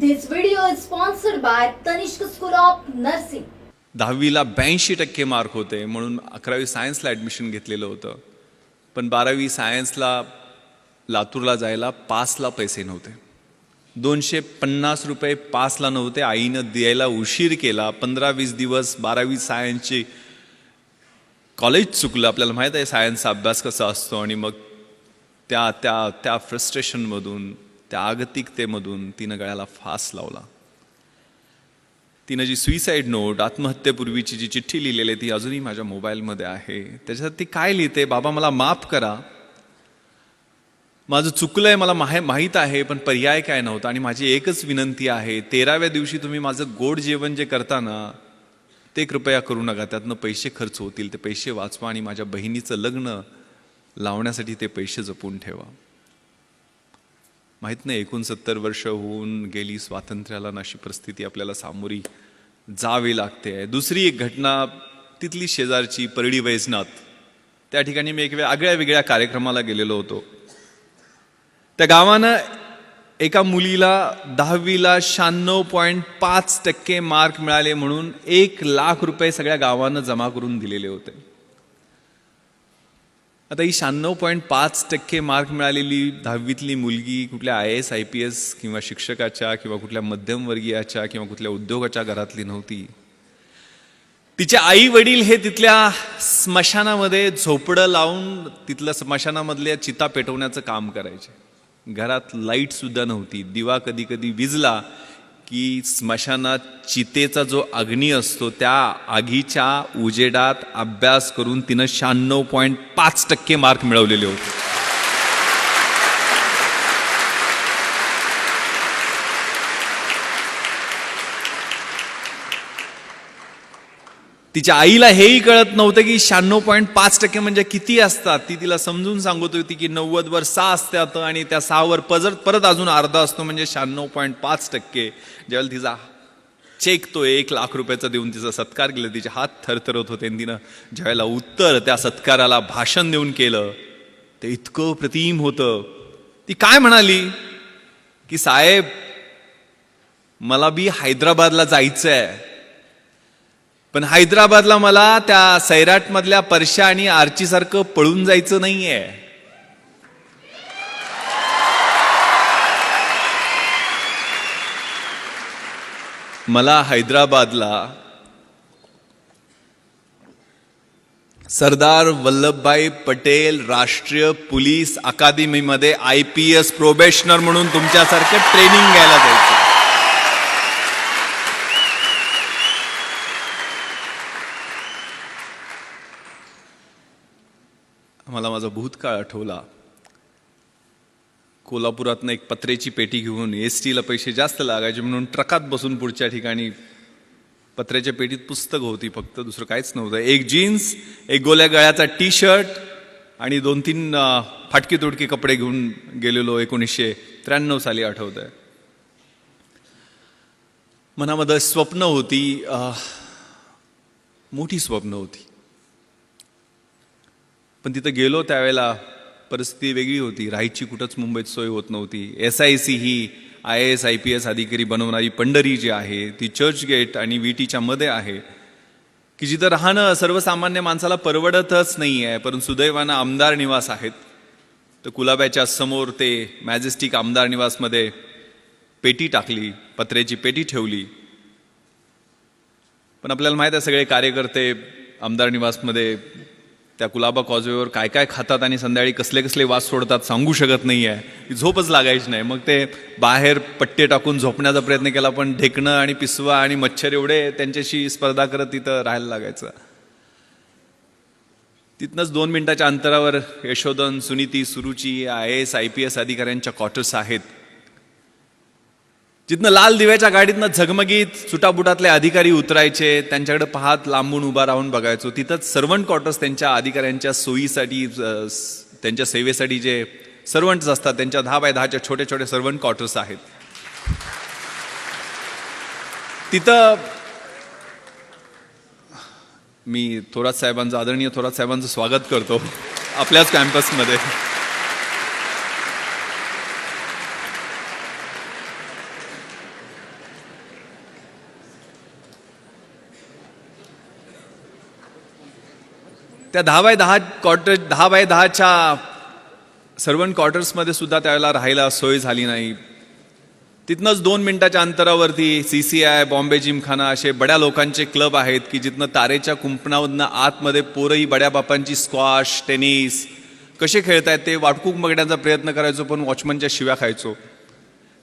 This video is sponsored by Tanishq School of Nursing. 10वीला 82% mark होते म्हणून 11वी सायन्सला admission घेतलेलं होतं. पण 12वी सायन्सला लातूरला जायला पासला पैसे नव्हते. 250 रुपये पासला नव्हते. आईनं द्यायला उशीर केला. 15-20 दिवस 12वी सायन्सची कॉलेज चुकलं. आपल्याला माहीत आहे सायन्सचा अभ्यास कसा असतो. आणि मग त्या त्या त्या फ्रस्ट्रेशनमधून, त्या आगतिकतेमधून तिनं गळ्याला फास लावला. तिनं जी सुइसाईड नोट, आत्महत्येपूर्वीची जी चिठ्ठी लिहिलेली आहे ती अजूनही माझ्या मोबाईलमध्ये आहे. त्याच्यात ती काय लिहिते, बाबा मला माफ करा, माझं चुकलंय, मला माहीत आहे, पण पर्याय काय नव्हता. आणि माझी एकच विनंती आहे, 13व्या दिवशी तुम्ही माझं गोड जेवण जे करता ना ते कृपया करू नका. त्यातनं पैसे खर्च होतील, ते पैसे वाचवा आणि माझ्या बहिणीचं लग्न लावण्यासाठी ते पैसे जपून ठेवा. माहीत नाही 69 वर्ष होऊन गेली स्वातंत्र्याला, अशी परिस्थिती आपल्याला सामोरी जावी लागते. दुसरी एक घटना तिथली शेजारची परळी वैजनाथ, त्या ठिकाणी मी एक वेगळ्या कार्यक्रमाला गेलेलो होतो. त्या गावानं एका मुलीला 10वीला 96.5% मार्क मिळाले म्हणून 1 लाख रुपये सगळ्या गावानं जमा करून दिलेले होते. आता ही 96.5% मार्क मिळालेली 10वीतली मुलगी कुठल्या IAS IPS किंवा शिक्षकाच्या किंवा कुठल्या मध्यमवर्गीयाच्या किंवा कुठल्या उद्योगाच्या घरातली नव्हती. तिचे आई वडील हे तिथल्या स्मशानामध्ये झोपडं लावून तिथलं स्मशानामधल्या चिता पेटवण्याचं काम करायचे. घरात लाईट सुद्धा नव्हती. दिवा कधी कधी विझला की स्मशानात चितेचा जो अग्नी असतो त्या आगीच्या उजेडात अभ्यास करून तिनं 96.5% मार्क मिळवलेले होते. तिच्या आईला हेही कळत नव्हतं की 96.5% म्हणजे किती असतात. ती तिला समजून सांगत होती की 90 वर 6 असतात आणि त्या 6 वर परत अजून अर्धा असतो म्हणजे 96.5%. ज्यावेळेला तिचा चेक तो 1 लाख रुपयाचा देऊन तिचा सत्कार केला, तिचे हात थरथरत होते. तिनं ज्यावेळेला उत्तर त्या सत्काराला भाषण देऊन केलं ते इतकं प्रतिम होतं. ती काय म्हणाली की साहेब मला बी हैदराबादला जायचंय, पण हैदराबादला मला त्या सैराट मधल्या परशा आणि आर्ची सारखं पळून जायचं नाहीये. मला हैदराबादला सरदार वल्लभभाई पटेल राष्ट्रीय पोलीस अकादमीमध्ये IPS प्रोबेशनर म्हणून तुमच्यासारखं ट्रेनिंग घ्यायला जायचं. मला माझा भूतकाळ आठवला. कोल्हापुरातनं एक पत्र्याची पेटी घेऊन STला पैसे जास्त लागायचे म्हणून ट्रकात बसून पुढच्या ठिकाणी पत्र्याच्या पेटीत पुस्तक होती, फक्त दुसरं काहीच नव्हतं. एक जीन्स, एक गोल्या गळ्याचा T-शर्ट आणि 2-3 फाटकी तुटकी कपडे घेऊन गेलेलो. 1993 साली आठवत आहे. मनामध्ये स्वप्न होती, मोठी स्वप्न होती. पण तिथं गेलो त्यावेळेला परिस्थिती वेगळी होती. राहायची कुठंच मुंबईत सोय होत नव्हती. SIC ही IAS IPS अधिकारी बनवणारी पंढरी जी आहे ती चर्चगेट आणि VTच्या मध्ये आहे की जिथं राहणं सर्वसामान्य माणसाला परवडतच नाही आहे. परंतु सुदैवानं आमदार निवास आहेत. तर कुलाब्याच्या समोर ते मॅजेस्टिक आमदार निवासमध्ये पेटी टाकली, पत्र्याची पेटी ठेवली. पण आपल्याला माहीत आहे सगळे कार्यकर्ते आमदार निवासमध्ये त्या कुलाबा कॉजवेवर काय काय खातात आणि संध्याकाळी कसले कसले वास सोडतात सांगू शकत नाही आहे. झोपच लागायची नाही. मग ते बाहेर पट्टे टाकून झोपण्याचा प्रयत्न केला, पण ढेकणं आणि पिसवा आणि मच्छर एवढे त्यांच्याशी स्पर्धा करत तिथं राहायला लागायचं. तिथनंच 2 मिनिटाच्या अंतरावर यशोधन, सुनीती, सुरुची IAS IPS अधिकाऱ्यांच्या क्वार्टर्स आहेत. जिथनं लाल दिव्याच्या गाडीतनं झगमगीत सुटाबुटातले अधिकारी उतरायचे, त्यांच्याकडे पाहत लांबून उभा राहून बघायचो. तिथंच सर्वंट क्वार्टर्स त्यांच्या अधिकाऱ्यांच्या सोयीसाठी, त्यांच्या सेवेसाठी जे सर्वंट्स असतात त्यांच्या 10 बाय 10च्या छोटे छोटे सर्वंट क्वार्टर्स आहेत. तिथं मी आदरणीय थोरात साहेबांचं स्वागत करतो आपल्याच कॅम्पसमध्ये. त्या 10x10च्या सर्वंट क्वार्टर्समध्ये सुद्धा त्यावेळेला राहायला सोय झाली नाही. तिथनंच 2 मिनिटाच्या अंतरावरती CCI, बॉम्बे जिमखाना असे बड्या लोकांचे क्लब आहेत की जिथनं तारेच्या कुंपणामधनं आतमध्ये पोरही बड्या बापांची स्क्वॉश, टेनिस कसे खेळतायत ते वाटकूक बघण्याचा प्रयत्न करायचो, पण वॉचमनच्या शिव्या खायचो.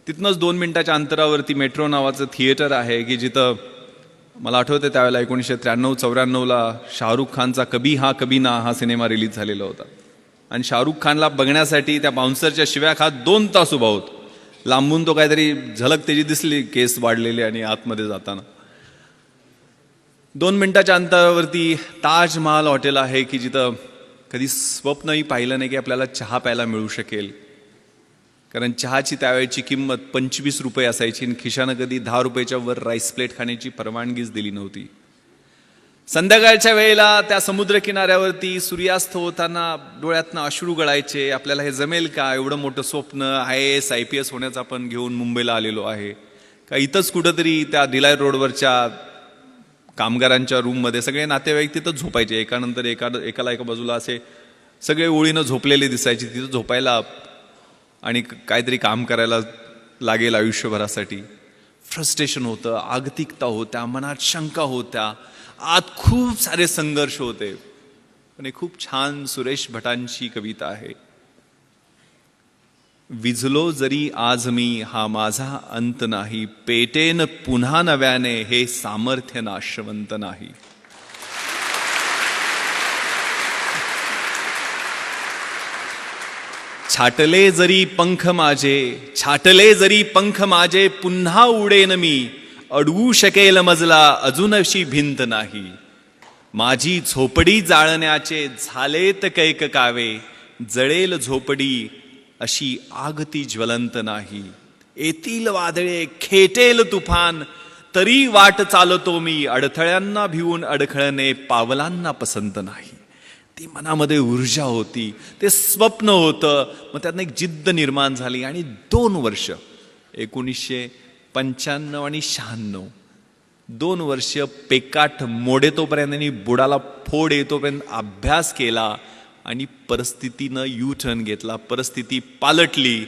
तिथनंच 2 मिनिटाच्या अंतरावरती मेट्रो नावाचं थिएटर आहे की जिथं मला आठवतं त्यावेळेला 1993-94ला शाहरुख खानचा कभी हा कभी ना हा सिनेमा रिलीज झालेला होता. आणि शाहरुख खानला बघण्यासाठी त्या बाउन्सरच्या शिव्या खात 2 तास उभा होतो. लांबून तो काहीतरी झलक त्याची दिसली, केस वाढलेले आणि आतमध्ये जाताना. 2 मिनिटाच्या अंतरावरती ताजमहाल हॉटेल आहे की जिथं कधी स्वप्नही पाहिलं नाही की आपल्याला चहा प्यायला मिळू शकेल. कारण चहाची त्यावेळची किंमत 25 रुपये असायची आणि खिशानं कधी 10 रुपयाच्या वर राईस प्लेट खाण्याची परवानगीच दिली नव्हती. संध्याकाळच्या वेळेला त्या समुद्र किनाऱ्यावरती सूर्यास्त होताना डोळ्यातनं अश्रू गळायचे. आपल्याला हे जमेल का? एवढं मोठं स्वप्न IAS IPS होण्याचं आपण घेऊन मुंबईला आलेलो आहे का? इथंच कुठंतरी त्या भिलाई रोडवरच्या कामगारांच्या रूममध्ये सगळे नातेवाईक तिथंच झोपायचे, एकानंतर एकाला एका बाजूला असे सगळे ओळीनं झोपलेले दिसायचे. तिथं झोपायला आणि काहीतरी काम करायला लागेल आयुष्यभरासाठी. फ्रस्ट्रेशन होतं, आगतिकता होत्या, मनात शंका होत्या, आत खूप सारे संघर्ष होते. पण एक खूप छान सुरेश भटांची कविता आहे. विझलो जरी आज मी हा माझा अंत नाही, पेटेन पुन्हा नव्याने हे सामर्थ्य नाशवंत नाही. छाटले जरी पंख माझे पुन्हा उडेन मी, अडवू शकेल मजला अजूनशी भिंत नाही. माझी झोपडी जाळण्याचे झालेत कैक कावे, जळेल झोपडी अशी आग ती ज्वलंत नाही. येतील वादळे खेटेल तुफान, तरी वाट चालतो मी, अडथळ्यांना भिवून अडखळणे पावलांना पसंत नाही. ती मनामध्ये ऊर्जा होती, ते स्वप्न होतं. मग त्यातनं एक जिद्द निर्माण झाली आणि 2 वर्ष 1995 आणि 96 2 वर्ष पेकाट मोडेतोपर्यंत आणि बुडाला फोड येतोपर्यंत अभ्यास केला आणि परिस्थितीनं यू टर्न घेतला. परिस्थिती पालटली.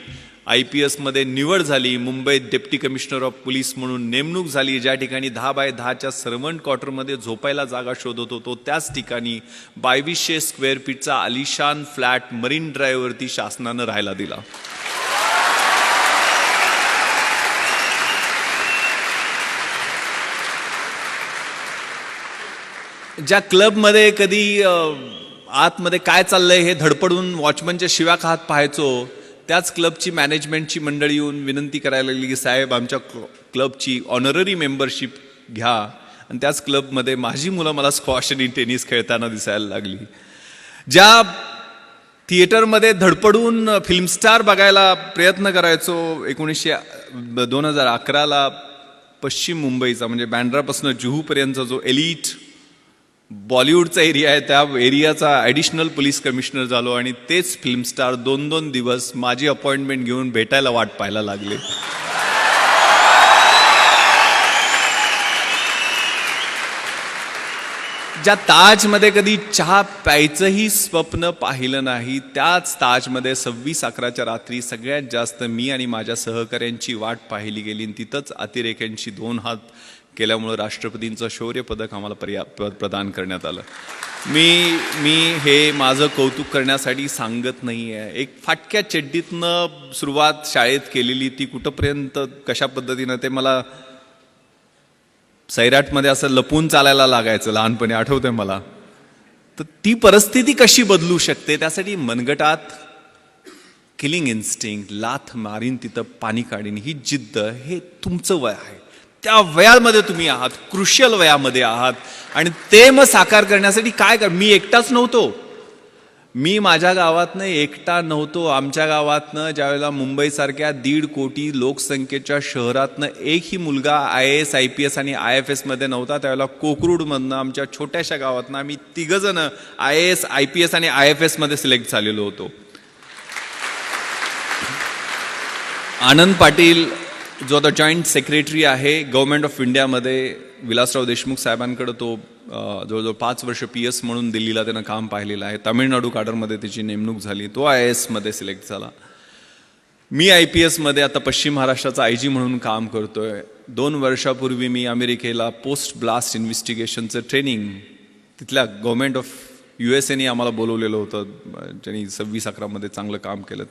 IPS मध्ये निवड झाली. मुंबईत डेप्टी कमिशनर ऑफ पोलीस म्हणून नेमणूक झाली. ज्या ठिकाणी 10x10च्या सर्वंट क्वार्टरमध्ये झोपायला जागा शोधत होतो त्याच ठिकाणी 2200 स्क्वेअर फीटचा आलिशान फ्लॅट मरीन ड्राईव्हवरती शासनानं राहायला दिला. ज्या क्लबमध्ये कधी आतमध्ये काय चाललंय हे धडपडून वॉचमनच्या शिव्या खात पाहायचो, त्याच क्लबची मॅनेजमेंटची मंडळी येऊन विनंती करायला लागली की साहेब आमच्या क्लबची ऑनररी मेंबरशिप घ्या. आणि त्याच क्लबमध्ये माझी मुलं मला स्क्वॉश आणि टेनिस खेळताना दिसायला लागली. ज्या थिएटरमध्ये धडपडून फिल्मस्टार बघायला प्रयत्न करायचो 2011ला पश्चिम मुंबईचा म्हणजे बँड्रापासून जुहूपर्यंतचा जो एलिट बॉलिवूडचा एरिया आहे त्या एरियाचा ॲडिशनल पोलीस कमिशनर झालो आणि तेच फिल्मस्टार 2-2 दिवस माझी अपॉइंटमेंट घेऊन भेटायला वाट पाहायला लागले. ज्या ताजमध्ये कधी चहा प्यायचंही स्वप्न पाहिलं नाही, त्याच ताजमध्ये 26/11च्या रात्री सगळ्यात जास्त मी आणि माझ्या सहकाऱ्यांची वाट पाहिली गेली. आणि तिथंच अतिरेक्यांची 2 हात केल्यामुळं राष्ट्रपतींचं शौर्य पदक आम्हाला प्रदान करण्यात आलं. मी हे माझं कौतुक करण्यासाठी सांगत नाही आहे. एक फाटक्या चड्डीतनं सुरुवात शाळेत केलेली ती कुठंपर्यंत कशा पद्धतीनं ते मला सैराटमध्ये असं लपून चालायला लागायचं लहानपणी, आठवतंय मला. तर ती परिस्थिती कशी बदलू शकते त्यासाठी मनगटात किलिंग इन्स्टिंक्ट, लाथ मारीन तिथं पाणी काढीन ही जिद्द, हे तुमचं वय आहे. त्या वयामध्ये तुम्ही आहात, क्रुशियल वयामध्ये आहात. आणि ते मग साकार करण्यासाठी काय कर, मी एकटाच नव्हतो. मी माझ्या गावातनं एकटा नव्हतो. आमच्या गावातनं ज्यावेळेला मुंबईसारख्या 1.5 कोटी लोकसंख्येच्या शहरातनं एकही मुलगा IAS IPS आणि IFS मध्ये नव्हता, त्यावेळेला कोकरूडमधनं आमच्या छोट्याशा गावातनं आम्ही 3 जण IAS IPS आणि IFS मध्ये सिलेक्ट झालेलो होतो. आनंद पाटील जो आता जॉईंट सेक्रेटरी आहे गव्हर्नमेंट ऑफ इंडियामध्ये, विलासराव देशमुख साहेबांकडे तो जवळजवळ 5 वर्ष PS म्हणून दिल्लीला त्यानं काम पाहिलेलं आहे. तामिळनाडू काडरमध्ये त्याची नेमणूक झाली. तो IAS मध्ये सिलेक्ट झाला. मी IPS मध्ये आता पश्चिम महाराष्ट्राचा IG म्हणून काम करतोय. 2 वर्षापूर्वी मी अमेरिकेला पोस्ट ब्लास्ट इन्व्हेस्टिगेशनचं ट्रेनिंग तिथल्या गव्हर्नमेंट ऑफ USAने आम्हाला बोलवलेलं होतं, ज्यांनी 26-11 मध्ये चांगलं काम केलं.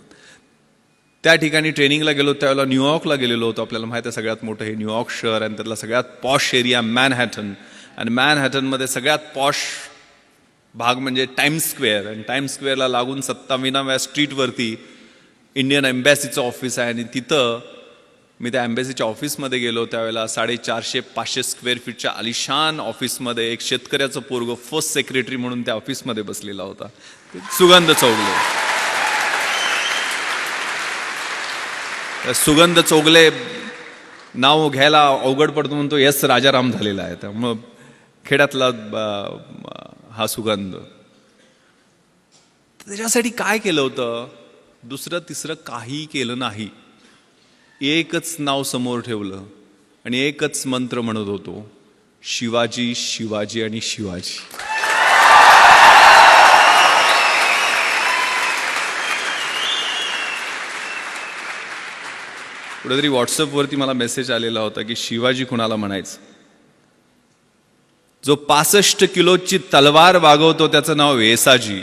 त्या ठिकाणी ट्रेनिंगला गेलो त्यावेळेला न्यूयॉर्कला गेलेलो होतो. आपल्याला माहिती आहे सगळ्यात मोठं हे न्यूयॉर्क शहर आणि त्यातला सगळ्यात पॉश एरिया मॅनहॅटन. आणि मॅनहॅटनमध्ये सगळ्यात पॉश भाग म्हणजे टाइम्स स्क्वेअर. आणि टाइम्स स्क्वेअरला लागून 27व्या स्ट्रीटवरती इंडियन एम्बॅसीचं ऑफिस आहे. आणि तिथं मी त्या एम्बॅसीच्या ऑफिसमध्ये गेलो त्यावेळेला 450-500 स्क्वेअर फीटच्या आलिशान ऑफिसमध्ये एक शेतकऱ्याचं पोरगं फर्स्ट सेक्रेटरी म्हणून त्या ऑफिसमध्ये बसलेला होता, सुगंध चौगले. सुगंध चौगले नाव घ्यायला अवघड पडतो म्हणून तो S राजाराम झालेला आहे. त्यामुळं खेड्यातला हा सुगंध. त्याच्यासाठी काय केलं होतं? दुसरं तिसरं काही केलं नाही. एकच नाव समोर ठेवलं आणि एकच मंत्र म्हणत होतो, शिवाजी शिवाजी आणि शिवाजी. कुठेतरी व्हॉट्सअपवरती मला मेसेज आलेला होता की शिवाजी कुणाला म्हणायचं? जो 65 किलोची तलवार वागवतो त्याचं नाव वेसाजी.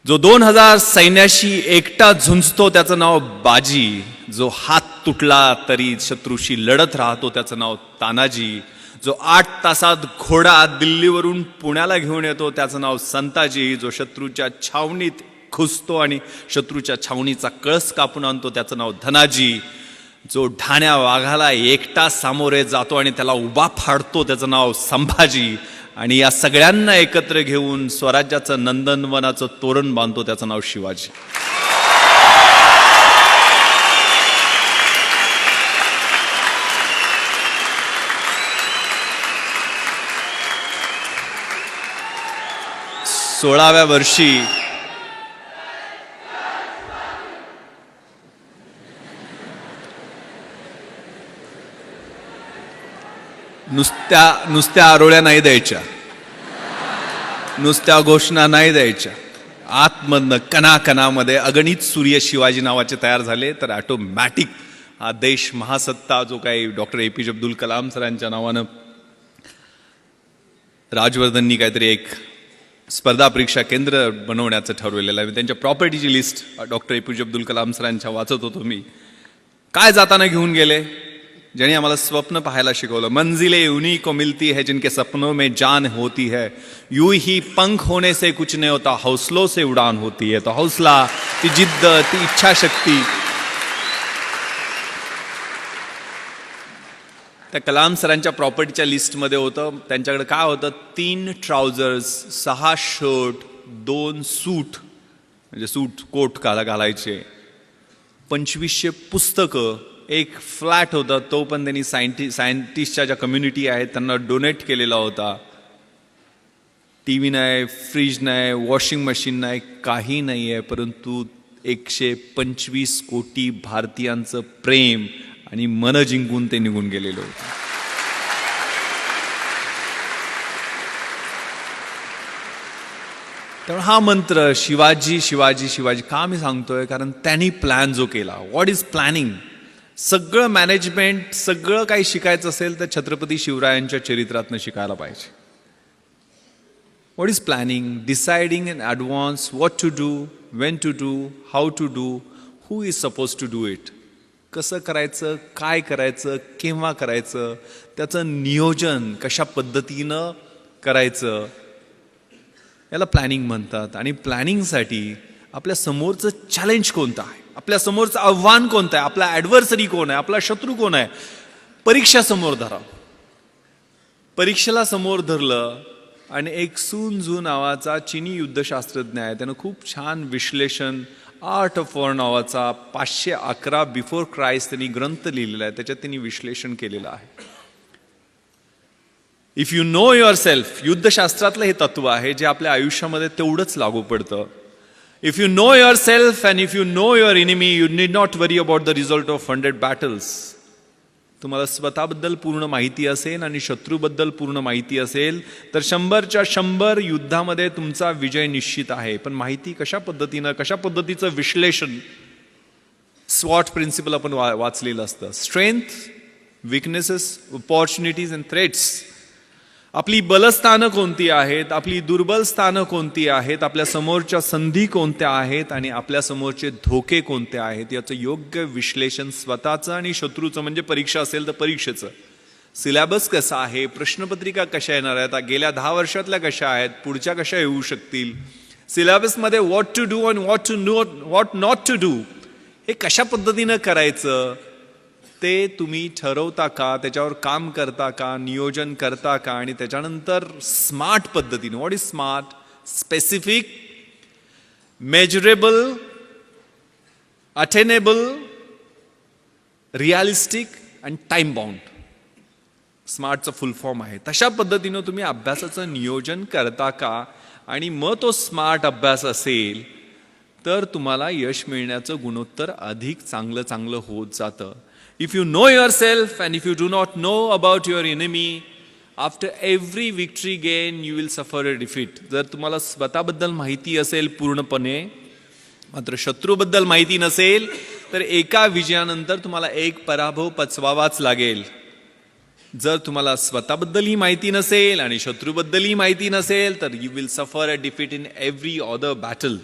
जो 2000 सैन्याशी एकटा झुंजतो त्याचं नाव बाजी. जो हात तुटला तरी शत्रूशी लढत राहतो त्याचं नाव तानाजी. जो 8 तासात घोडा दिल्लीवरून पुण्याला घेऊन येतो त्याचं नाव संताजी. जो शत्रूच्या छावणीत खुसतो आणि शत्रूच्या छावणीचा कळस कापून आणतो त्याचं नाव धनाजी. जो ढाण्या वाघाला एकटा सामोरे जातो आणि त्याला उभा फाडतो त्याचं नाव संभाजी. आणि या सगळ्यांना एकत्र घेऊन स्वराज्याचं नंदनवनाचं तोरण बांधतो त्याचं नाव शिवाजी. सोळाव्या वर्षी नुसत्या आरोळ्या नाही द्यायच्या, नुसत्या घोषणा नाही द्यायच्या. आतमधनं कणाकणामध्ये अगणित सूर्य शिवाजी नावाचे तयार झाले. तर ऑटोमॅटिक हा देश महासत्ता जो काही डॉक्टर APJ अब्दुल कलाम सरांच्या नावानं राजवर्धननी काहीतरी एक स्पर्धा परीक्षा केंद्र बनवण्याचं ठरवलेलं आहे. त्यांच्या प्रॉपर्टीची list doctor APJ Abdul Kalam सरांच्या वाचत होतो मी. काय जाताना घेऊन गेले? ज्यांनी आम्हाला स्वप्न पाहायला शिकवलं. मंजिले उन्हीं को मिलती है जिनके सपनों में जान होती है. यूं ही पंख होने से कुछ नहीं होता, हौसलों से उड़ान होती है. तो हौसला, ती जिद्द, ती इच्छाशक्ती. त्या कलाम सरांच्या प्रॉपर्टीच्या लिस्टमध्ये होतं. त्यांच्याकडे काय होतं? 3 ट्राउझर्स, 6 शर्ट, 2 सूट, म्हणजे सूट कोट घालायचे, 2500 पुस्तकं, एक फ्लॅट होता तो पण त्यांनी सायंटिस्टच्या ज्या कम्युनिटी आहेत त्यांना डोनेट केलेला होता. TV नाही, फ्रीज नाही, वॉशिंग मशीन नाही, काही नाही आहे. परंतु 125 कोटी भारतीयांचं प्रेम आणि मन जिंकून ते निघून गेलेले होते. त्यामुळे हा मंत्र शिवाजी शिवाजी शिवाजी का मी सांगतोय? कारण त्यांनी प्लॅन जो केला. What is planning? सगळं मॅनेजमेंट, सगळं काही शिकायचं असेल तर छत्रपती शिवरायांच्या चरित्रातनं शिकायला पाहिजे. What is planning? Deciding in advance what to do, when to do, how to do, who is suppose to do it. कसं करायचं, काय करायचं, केव्हा करायचं, त्याचं नियोजन कशा पद्धतीनं करायचं, याला प्लॅनिंग म्हणतात. आणि प्लॅनिंगसाठी आपल्या समोरचं चॅलेंज कोणतं आहे, आपल्या समोरचं आव्हान कोणतं आहे, आपला ॲडव्हर्सरी कोण आहे, आपला शत्रू कोण आहे, परीक्षा समोर धरा. परीक्षेला समोर धरलं आणि एक सून झू नावाचा चिनी युद्धशास्त्रज्ञ आहे, त्यानं खूप छान विश्लेषण, आर्ट ऑफ वॉर नावाचा 511 बिफोर क्राइस्ट त्यांनी ग्रंथ लिहिलेला आहे. त्याच्यात त्यांनी विश्लेषण केलेलं आहे. If you know your self, युद्धशास्त्रातलं हे तत्व आहे जे आपल्या आयुष्यामध्ये तेवढंच लागू पडतं. If you know yourself and if you know your enemy, you need not worry about the result of 100 battles. तुम्हाला स्वतःबद्दल पूर्ण माहिती असेल आणि शत्रूबद्दल पूर्ण माहिती असेल तर 100च्या 100 युद्धामध्ये तुमचा विजय निश्चित आहे. पण माहिती कशा पद्धतीचं विश्लेषण, स्वॉट प्रिन्सिपल आपण वाचलेलं असतं. Strength, weaknesses, opportunities and threats. आपली बलस्थानं कोणती आहेत, आपली दुर्बल स्थानं कोणती आहेत, आपल्या समोरच्या संधी कोणत्या आहेत आणि आपल्या समोरचे धोके कोणते आहेत याचं योग्य विश्लेषण स्वतःचं आणि शत्रूचं, म्हणजे परीक्षा असेल तर परीक्षेचं. सिलेबस कसा आहे, प्रश्नपत्रिका कशा येणार आहेत, गेल्या 10 वर्षातल्या कशा आहेत, पुढच्या कशा येऊ शकतील, सिलेबसमध्ये व्हॉट टू डू आणि व्हॉट नॉट टू डू हे कशा पद्धतीनं करायचं ते तुम्ही ठरवता का, त्याच्यावर काम करता का, नियोजन करता का, आणि त्याच्यानंतर स्मार्ट पद्धतीने. What is smart? Specific, measurable, attainable, realistic and time bound. स्मार्टचं full form आहे. तशा पद्धतीनं तुम्ही अभ्यासाचं नियोजन करता का, आणि मग तो स्मार्ट अभ्यास असेल तर तुम्हाला यश मिळण्याचं गुणोत्तर अधिक चांगलं होत जातं. If you know yourself and if you do not know about your enemy, after every victory gain you will suffer a defeat. जर तुम्हाला स्वतःबद्दल माहिती असेल पूर्णपणे, मात्र शत्रूबद्दल माहिती नसेल तर एका विजयानंतर तुम्हाला एक पराभव पचवावाच लागेल. जर तुम्हाला स्वतःबद्दलही माहिती नसेल आणि शत्रूबद्दलही माहिती नसेल तर you will suffer a defeat in every other battle.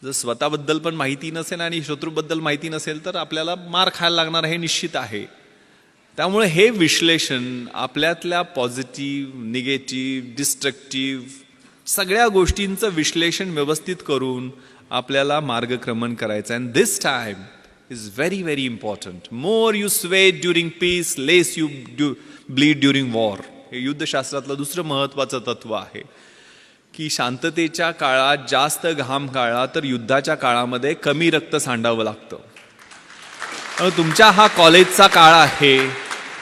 जर स्वतःबद्दल पण माहिती नसेल आणि शत्रूबद्दल माहिती नसेल तर आपल्याला मार खायला लागणार हे निश्चित आहे. त्यामुळे हे विश्लेषण आपल्यातल्या पॉझिटिव्ह, निगेटिव्ह, डिस्ट्रक्टिव्ह सगळ्या गोष्टींचं विश्लेषण व्यवस्थित करून आपल्याला मार्गक्रमण करायचं. And this time is very very important. More you sweat during peace, less you bleed during war. हे युद्धशास्त्रातलं दुसरं महत्वाचं तत्व आहे की शांततेच्या काळात जास्त घाम गाळला तर युद्धाच्या काळामध्ये कमी रक्त सांडावं लागतं. तुमच्या हा कॉलेजचा काळ आहे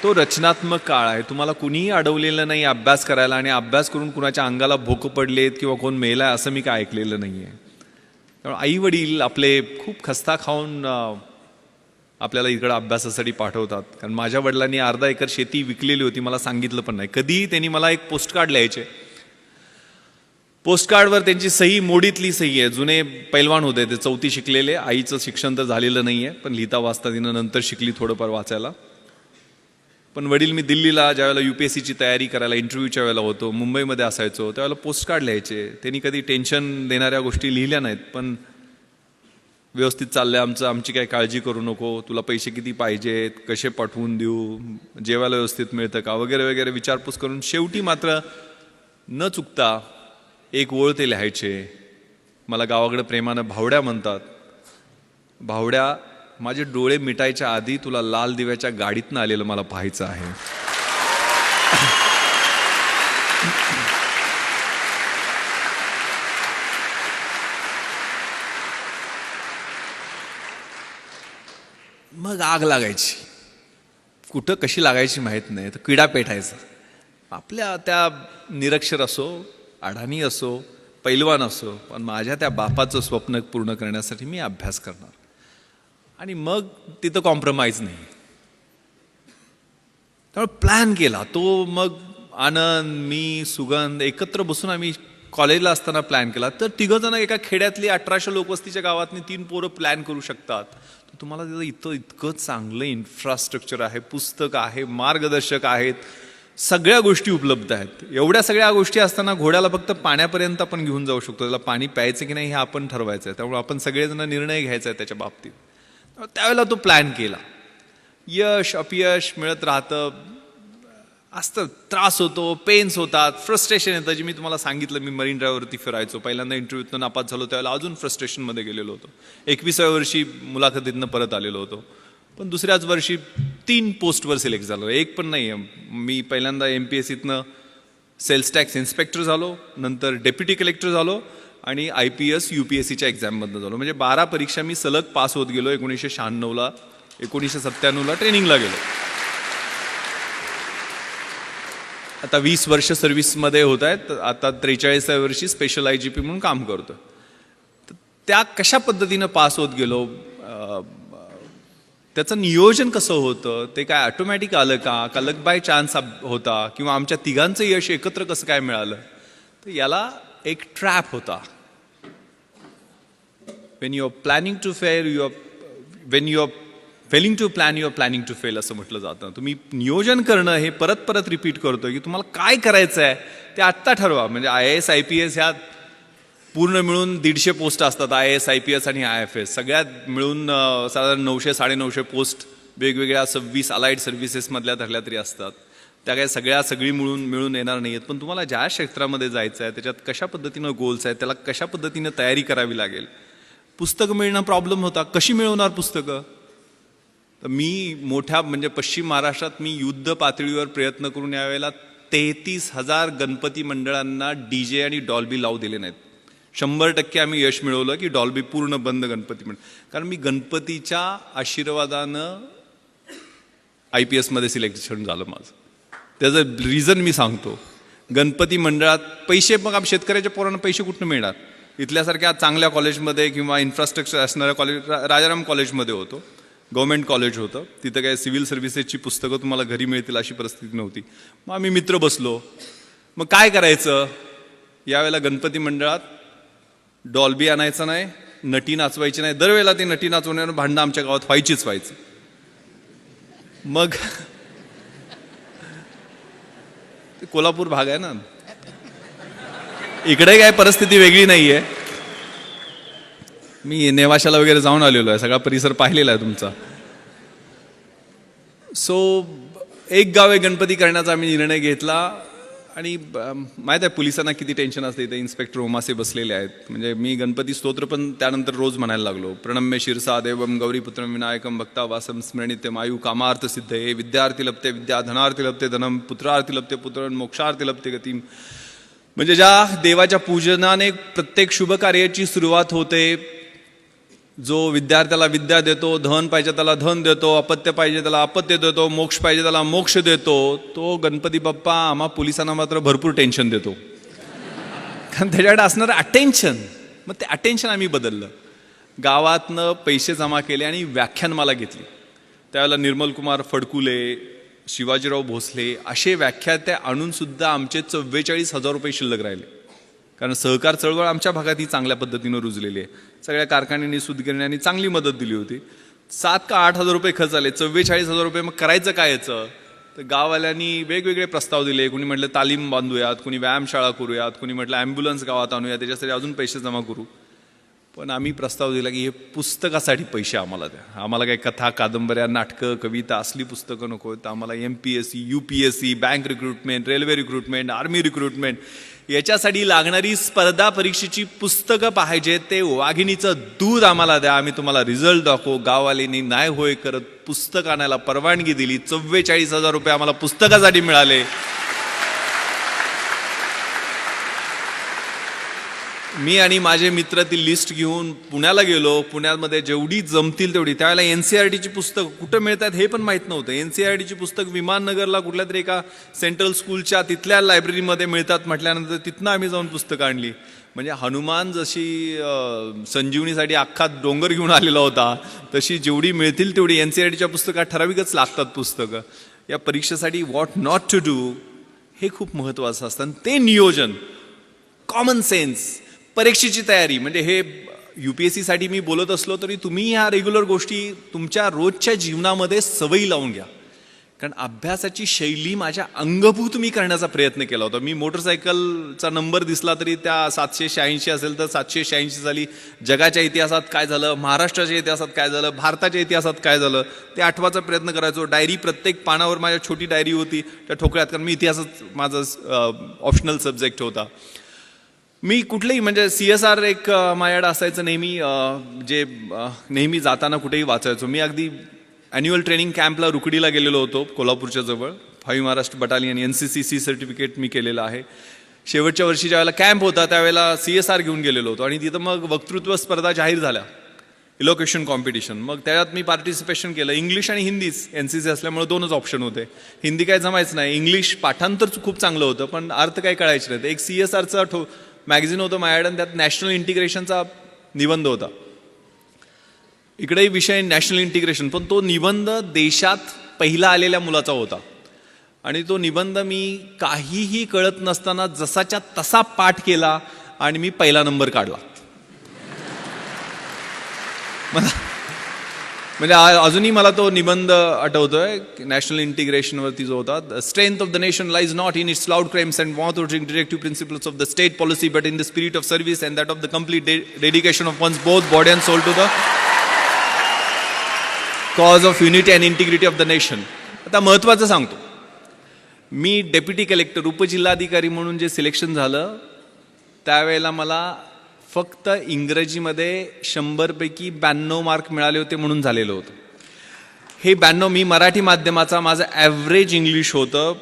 तो रचनात्मक काळ आहे. तुम्हाला कुणीही अडवलेलं नाही अभ्यास करायला, आणि अभ्यास करून कुणाच्या अंगाला भोकं पडलेत किंवा कोण मेलाय असं मी काय ऐकलेलं नाही आहे. त्यामुळे आई वडील आपले खूप खस्ता खाऊन आपल्याला इकडं अभ्यासासाठी पाठवतात. कारण माझ्या वडिलांनी अर्धा एकर शेती विकलेली होती, मला सांगितलं पण नाही. कधीही त्यांनी मला एक पोस्टकार्ड लिहायचे. पोस्टकार्डवर त्यांची सही मोडीतली सही आहे. जुने पैलवान होते ते, 4थी शिकलेले. आईचं शिक्षण तर झालेलं नाही आहे, पण लिहिता वाचता तिनं नंतर शिकली थोडंफार वाचायला. पण वडील, मी दिल्लीला ज्यावेळेला UPSCची तयारी करायला इंटरव्ह्यूच्या वेळेला होतो, मुंबईमध्ये असायचो, त्यावेळेला पोस्टकार्ड लिहायचे. त्यांनी कधी टेन्शन देणाऱ्या गोष्टी लिहिल्या नाहीत, पण व्यवस्थित चाललंय आमची काही काळजी करू नको, तुला पैसे किती पाहिजेत, कसे पाठवून देऊ, जेवायला व्यवस्थित मिळतं का, वगैरे वगैरे विचारपूस करून शेवटी मात्र न चुकता एक ओळ ते लिहायचे. मला गावाकडे प्रेमानं भावड्या म्हणतात. भावड्या, माझे डोळे मिटायच्या आधी तुला लाल दिव्याच्या गाडीतनं आलेलं मला पाहायचं आहे. मग आग लागायची. कुठं कशी लागायची माहीत नाही, तर किडा पेटायचा. आपल्या त्या निरक्षर असो, अडाणी असो, पैलवान असो, पण माझ्या त्या बापाचं स्वप्न पूर्ण करण्यासाठी मी अभ्यास करणार. आणि मग तिथं कॉम्प्रोमाइज नाही. त्यामुळे प्लॅन केला तो. मग आनंद, मी, सुगंध एकत्र बसून आम्ही कॉलेजला असताना प्लॅन केला. तर 3 जण एका खेड्यातली 1800 लोकवस्तीच्या गावातनी 3 पोरं प्लॅन करू शकतात. तुम्हाला तिथं इतकं चांगलं इन्फ्रास्ट्रक्चर आहे, पुस्तक आहे, मार्गदर्शक आहेत, सगळ्या गोष्टी उपलब्ध आहेत. एवढ्या सगळ्या गोष्टी असताना घोड्याला फक्त पाण्यापर्यंत आपण घेऊन जाऊ शकतो. त्याला पाणी प्यायचं की नाही हे आपण ठरवायचं आहे. त्यामुळे आपण सगळेजण निर्णय घ्यायचा आहे त्याच्या बाबतीत. त्यावेळेला तो प्लॅन केला. यश अपयश मिळत राहतं, असतं, त्रास होतो, पेन्स होतात, फ्रस्ट्रेशन येतं. जे मी तुम्हाला सांगितलं, मी मरीन ड्राईव्हवरती फिरायचो. पहिल्यांदा इंटरव्ह्यूतनं नापास झालो त्यावेळेला अजून फ्रस्ट्रेशनमध्ये गेलेलो होतो. 21व्या वर्षी मुलाखतीतनं परत आलेलो होतो. पण दुसऱ्याच वर्षी 3 पोस्टवर सिलेक्ट झालो. एक पण नाही आहे. मी पहिल्यांदा MPSCतनं सेल्स टॅक्स इन्स्पेक्टर झालो, नंतर डेप्युटी कलेक्टर झालो आणि IPS UPSCच्या एक्झाममधनं झालो. म्हणजे 12 परीक्षा मी सलग पास होत गेलो. 1996ला 1997ला ट्रेनिंगला गेलो. आता 20 वर्ष सर्व्हिसमध्ये होत आहेत. आता 43व्या वर्षी स्पेशल IGP म्हणून काम करतो. त्या कशा पद्धतीनं पास होत गेलो त्याचं नियोजन कसं होतं, ते काय ऑटोमॅटिक आलं का लक बाय चान्स होता, किंवा आमच्या तिघांचं यश एकत्र कसं काय मिळालं, तर याला एक ट्रॅप होता. When you are planning to fail when you are failing to plan you are planning to fail असं म्हटलं जातं. तुम्ही नियोजन करणं हे परत परत रिपीट करतोय की तुम्हाला काय करायचं आहे ते आत्ता ठरवा. म्हणजे IAS IPS ह्या पूर्ण मिळून 150 पोस्ट असतात, IAS IPS आणि IFS सगळ्यात मिळून साधारण 900-950 पोस्ट वेगवेगळ्या 26 अलाइड सर्व्हिसेसमधल्या धरल्या तरी असतात. त्या काय सगळी मिळून येणार नाही आहेत. पण तुम्हाला ज्या क्षेत्रामध्ये जायचं आहे त्याच्यात कशा पद्धतीनं गोल्स आहेत, त्याला कशा पद्धतीनं तयारी करावी लागेल. पुस्तकं मिळणं प्रॉब्लेम होता. कशी मिळवणार पुस्तकं. तर मी मोठ्या म्हणजे पश्चिम महाराष्ट्रात मी युद्ध पातळीवर प्रयत्न करून यावेळेला 33,000 गणपती मंडळांना DJ आणि डॉल्बी लावू दिले नाहीत. 100% आम्ही यश मिळवलं की डॉल्बी पूर्ण बंद गणपती मंडळ. कारण मी गणपतीच्या आशीर्वादानं IPS मध्ये सिलेक्शन झालं माझं. त्याचं रिझन मी सांगतो. गणपती मंडळात पैसे, मग शेतकऱ्याच्या पोरांना पैसे कुठून मिळणार. इथल्यासारख्या चांगल्या कॉलेजमध्ये किंवा इन्फ्रास्ट्रक्चर असणाऱ्या कॉलेज, राजाराम कॉलेजमध्ये होतो, गव्हर्नमेंट कॉलेज होतं. तिथं काय सिव्हिल सर्व्हिसेसची पुस्तकं तुम्हाला घरी मिळतील अशी परिस्थिती नव्हती. मग आम्ही मित्र बसलो. मग काय करायचं. यावेळेला गणपती मंडळात डॉल्बी आणायचं नाही, नटी नाचवायची नाही. दरवेळेला ते नटी नाचवण्यावर भांडणं आमच्या गावात व्हायचं. मग कोल्हापूर भाग आहे ना, इकडे काय परिस्थिती वेगळी नाहीये. मी नेवाशाला वगैरे जाऊन आलेलो आहे, सगळा परिसर पाहिलेला आहे तुमचा. सो एक गावे गणपती करण्याचा आम्ही निर्णय घेतला. आणि माहीत आहे पोलिसांना किती टेन्शन असते. इथे इन्स्पेक्टर ओमासे बसलेले आहेत. म्हणजे मी गणपती स्तोत्र पण त्यानंतर रोज म्हणायला लागलो. प्रणम्य शिरसा देवम गौरीपुत्रम विनायकम भक्ता वासम स्मरणित्यम आयु कामार्थ सिद्धये विद्यार्थी लभते विद्या धनार्थी लभते धनम पुत्रार्थी लभते पुत्र मोक्षार्थी लभते गतिम. म्हणजे ज्या देवाच्या पूजनाने प्रत्येक शुभ कार्याची सुरुवात होते, जो विद्यार्थ्याला विद्या देतो, धन पाहिजे त्याला धन देतो, अपत्य पाहिजे त्याला अपत्य देतो, मोक्ष पाहिजे त्याला मोक्ष देतो, तो गणपती बाप्पा आम्हा पोलिसांना मात्र भरपूर टेन्शन देतो. कारण त्याच्याकडे असणारं अटेन्शन. मग ते अटेन्शन आम्ही बदललं. गावातनं पैसे जमा केले आणि व्याख्यानमाला घेतली. त्यावेळेला निर्मल कुमार फडकुले, शिवाजीराव भोसले असे व्याख्याते आणून सुद्धा आमचे 44,000 रुपये शिल्लक राहिले. कारण सहकार चळवळ आमच्या भागात ही चांगल्या पद्धतीनं रुजलेली आहे. सगळ्या कारखान्यांनी सूतगिरण्यांनी चांगली मदत दिली होती. 7 का 8,000 रुपये खर्च आले. 44,000 रुपये. मग करायचं काय याचं. तर गाववाल्यांनी वेगवेगळे प्रस्ताव दिले. कुणी म्हटलं तालीम बांधूयात, कुणी व्यायामशाळा करूयात, कुणी म्हटलं ॲम्ब्युलन्स गावात आणूया, त्याच्यासाठी अजून पैसे जमा करू. पण आम्ही प्रस्ताव दिला की हे पुस्तकासाठी पैसे आम्हाला द्या. आम्हाला काही कथा कादंबऱ्या नाटकं कविता असली पुस्तकं नको. तर आम्हाला MPSC UPSC bank recruitment, railway recruitment, army recruitment याच्यासाठी लागणारी स्पर्धा परीक्षेची पुस्तकं पाहिजे. ते वाघिणीचं दूध आम्हाला द्या, आम्ही तुम्हाला रिझल्ट दाखवू. गाववाल्यांनी नाही होय करत पुस्तक आणायला परवानगी दिली. 44,000 रुपये आम्हाला पुस्तकासाठी मिळाले. मी आणि माझे मित्र ती लिस्ट घेऊन पुण्याला गेलो. पुण्यामध्ये जेवढी जमतील तेवढी. त्यावेळेला NCERTची पुस्तकं कुठं मिळतात हे पण माहीत नव्हतं. NCERTची पुस्तक विमाननगरला कुठल्या तरी एका सेंट्रल स्कूलच्या तिथल्या लायब्ररीमध्ये मिळतात म्हटल्यानंतर तिथनं आम्ही जाऊन पुस्तकं आणली. म्हणजे हनुमान जशी संजीवनीसाठी अख्खा डोंगर घेऊन आलेला होता, तशी जेवढी मिळतील तेवढी NCERTच्या पुस्तकात ठराविकच लागतात पुस्तकं. या परीक्षेसाठी व्हॉट नॉट टू डू हे खूप महत्त्वाचं असतं. ते नियोजन, कॉमन सेन्स, परीक्षेची तयारी. म्हणजे हे UPSC साठी मी बोलत असलो तरी तुम्ही ह्या रेग्युलर गोष्टी तुमच्या रोजच्या जीवनामध्ये सवयी लावून घ्या. कारण अभ्यासाची शैली माझ्या अंगभूत मी करण्याचा प्रयत्न केला होता. मी मोटरसायकलचा नंबर दिसला तरी त्या 786 असेल तर 786 झाली. जगाच्या इतिहासात काय झालं, महाराष्ट्राच्या इतिहासात काय झालं, भारताच्या इतिहासात काय झालं ते आठवायचा प्रयत्न करायचो. डायरी प्रत्येक पानावर माझ्या छोटी डायरी होती त्या ठोकळ्यात. कारण मी इतिहासच माझा ऑप्शनल सब्जेक्ट होता. मी कुठलेही म्हणजे CSR एक माझ्याकडे असायचं नेहमी, जे नेहमी जाताना कुठेही वाचायचो. मी अगदी ॲन्युअल ट्रेनिंग कॅम्पला रुकडीला गेलेलो होतो कोल्हापूरच्या जवळ. 5 महाराष्ट्र बटालियन NCCC सर्टिफिकेट मी केलेलं आहे. शेवटच्या वर्षी ज्यावेळेला कॅम्प होता त्यावेळेला CSR घेऊन गेलेलो होतो. आणि तिथं मग वक्तृत्व स्पर्धा जाहीर झाल्या, इलोक्युशन कॉम्पिटिशन. मग त्याच्यात मी पार्टिसिपेशन केलं. इंग्लिश आणि हिंदीच. NCC असल्यामुळे 2च ऑप्शन होते. हिंदी काय जमायचं नाही. इंग्लिश पाठांतर खूप चांगलं होतं पण अर्थ काही कळायचं नाही. एक CSRचा मॅगझिन होतं माझ्याकडे, त्यात नॅशनल इंटिग्रेशनचा निबंध होता. इकडेही विषय नॅशनल इंटिग्रेशन, पण तो निबंध देशात पहिला आलेल्या मुलाचा होता आणि तो निबंध मी काहीही कळत नसताना जसाच्या तसा पाठ केला आणि मी पहिला नंबर काढला. मला म्हणजे अजूनही मला तो निबंध आठवतोय नॅशनल इंटिग्रेशनवरती जो होता. The strength of the nation lies not in its loud claims and mouth watering directive principles of the state policy but in the spirit of service and that of the complete dedication of one's both body and soul to the cause of unity and integrity of the nation. आता महत्त्वाचं सांगतो, मी deputy collector उपजिल्हाधिकारी म्हणून जे selection झालं त्यावेळेला मला फक्त इंग्रजीमध्ये 100 पैकी 92 मार्क मिळाले होते म्हणून झालेलं होतं. हे 92 मी मराठी माध्यमाचा माझं ॲव्हरेज इंग्लिश होतं,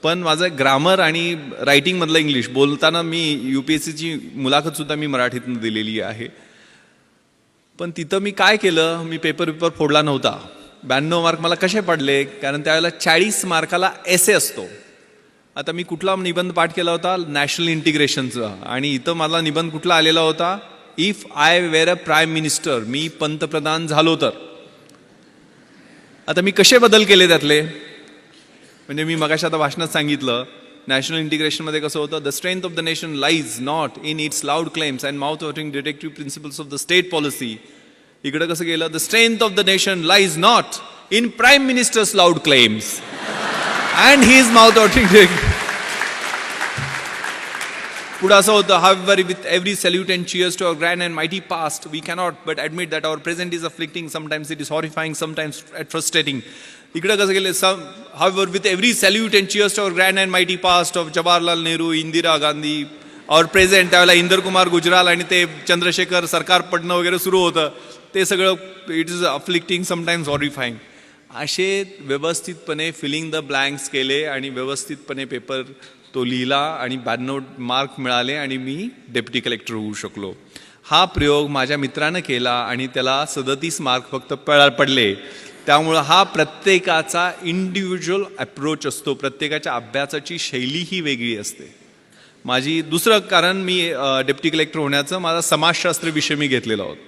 पण माझं ग्रामर आणि रायटिंगमधलं इंग्लिश बोलताना मी UPSCची मुलाखतसुद्धा मी मराठीतून दिलेली आहे. पण तिथं मी काय केलं, मी पेपर फोडला नव्हता. 92 मार्क मला कसे पडले, कारण त्यावेळेला 40 मार्काला एसे असतो. आता मी कुठला निबंध पाठ केला होता, नॅशनल इंटिग्रेशनचा, आणि इथं मला निबंध कुठला आलेला होता, if I wear a prime minister, मी पंतप्रधान झालो तर. आता मी कसे बदल केले त्यातले, म्हणजे मी मगाशी आता भाषणात सांगितलं नॅशनल इंटिग्रेशनमध्ये कसं होतं, the strength of the nation lies not in its loud claims and mouth watering directive principles of the state policy. इकडे कसं गेलं, the strength of the nation lies not in prime ministers loud claims and his mouth watering. पुढे असं होतं, however with every salute and cheers to our grand and mighty past we cannot but admit that our present is afflicting, sometimes it is horrifying, sometimes frustrating. इकडे कसं गेले, however with every salute and cheers to our grand and mighty past of Jawaharlal Nehru, Indira Gandhi, our present, त्यावेळेला इंदर कुमार गुजराल आणि ते चंद्रशेखर सरकार पडणं वगैरे सुरू होतं, ते सगळं इट इज अफ्लिक्टिंग, समटाइम्स हॉरिफाईंग. असे व्यवस्थितपणे फिलिंग द ब्लँक्स केले आणि व्यवस्थितपणे पेपर तो लिहिला आणि 92 मार्क मिळाले आणि मी डेप्युटी कलेक्टर होऊ शकलो. हा प्रयोग माझ्या मित्रानं केला आणि त्याला 37 मार्क फक्त पडले. त्यामुळं हा प्रत्येकाचा इंडिव्हिज्युअल अप्रोच असतो, प्रत्येकाच्या अभ्यासाची शैली ही वेगळी असते. माझी दुसरं कारण, मी डेप्युटी कलेक्टर होण्याचं माझा समाजशास्त्र विषय मी घेतलेला होता.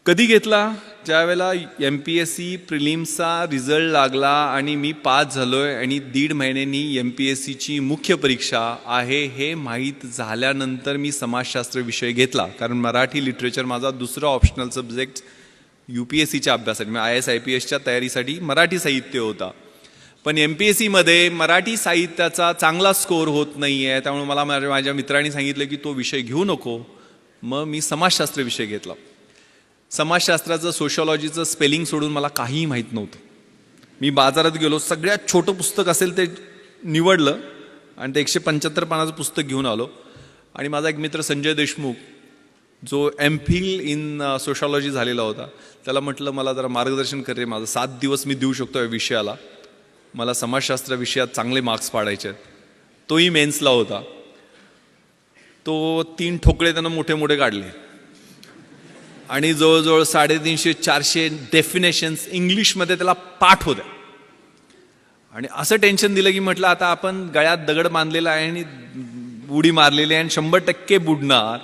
कधी घेतला, ज्यावेळेला MPSC प्रिलिम्सचा रिझल्ट लागला आणि मी पास झालोय आणि 1.5 महिन्यांनी MPSCची मुख्य परीक्षा आहे हे माहीत झाल्यानंतर मी समाजशास्त्र विषय घेतला, कारण मराठी लिटरेचर माझा दुसरा ऑप्शनल सब्जेक्ट UPSCच्या अभ्यासासाठी, IAS IPSच्या तयारीसाठी मराठी साहित्य होता. पण MPSCमध्ये मराठी साहित्याचा चांगला स्कोअर होत नाही आहे, त्यामुळे मला माझ्या मित्रांनी सांगितलं की तो विषय घेऊ नको. मग मी समाजशास्त्र विषय घेतला. समाजशास्त्राचं सोशॉलॉजीचं स्पेलिंग सोडून मला काहीही माहीत नव्हतं. मी बाजारात गेलो, सगळ्यात छोटं पुस्तक असेल ते निवडलं आणि ते 175 पानाचं पुस्तक घेऊन आलो. आणि माझा एक मित्र संजय देशमुख, जो MPhil इन सोशॉलॉजी झालेला होता, त्याला म्हटलं मला जरा मार्गदर्शन कर रे, माझं 7 दिवस मी देऊ शकतो या विषयाला, मला समाजशास्त्र विषयात चांगले मार्क्स पाडायचे आहेत. तोही मेन्सला होता. तो 3 ठोकळे त्यानं मोठे मोठे काढले आणि जवळजवळ 350-400 डेफिनेशन्स इंग्लिशमध्ये त्याला पाठ होत्या. आणि असं टेन्शन दिलं की म्हटलं आता आपण गळ्यात दगड बांधलेला आहे आणि उडी मारलेली आहे आणि 100% बुडणार.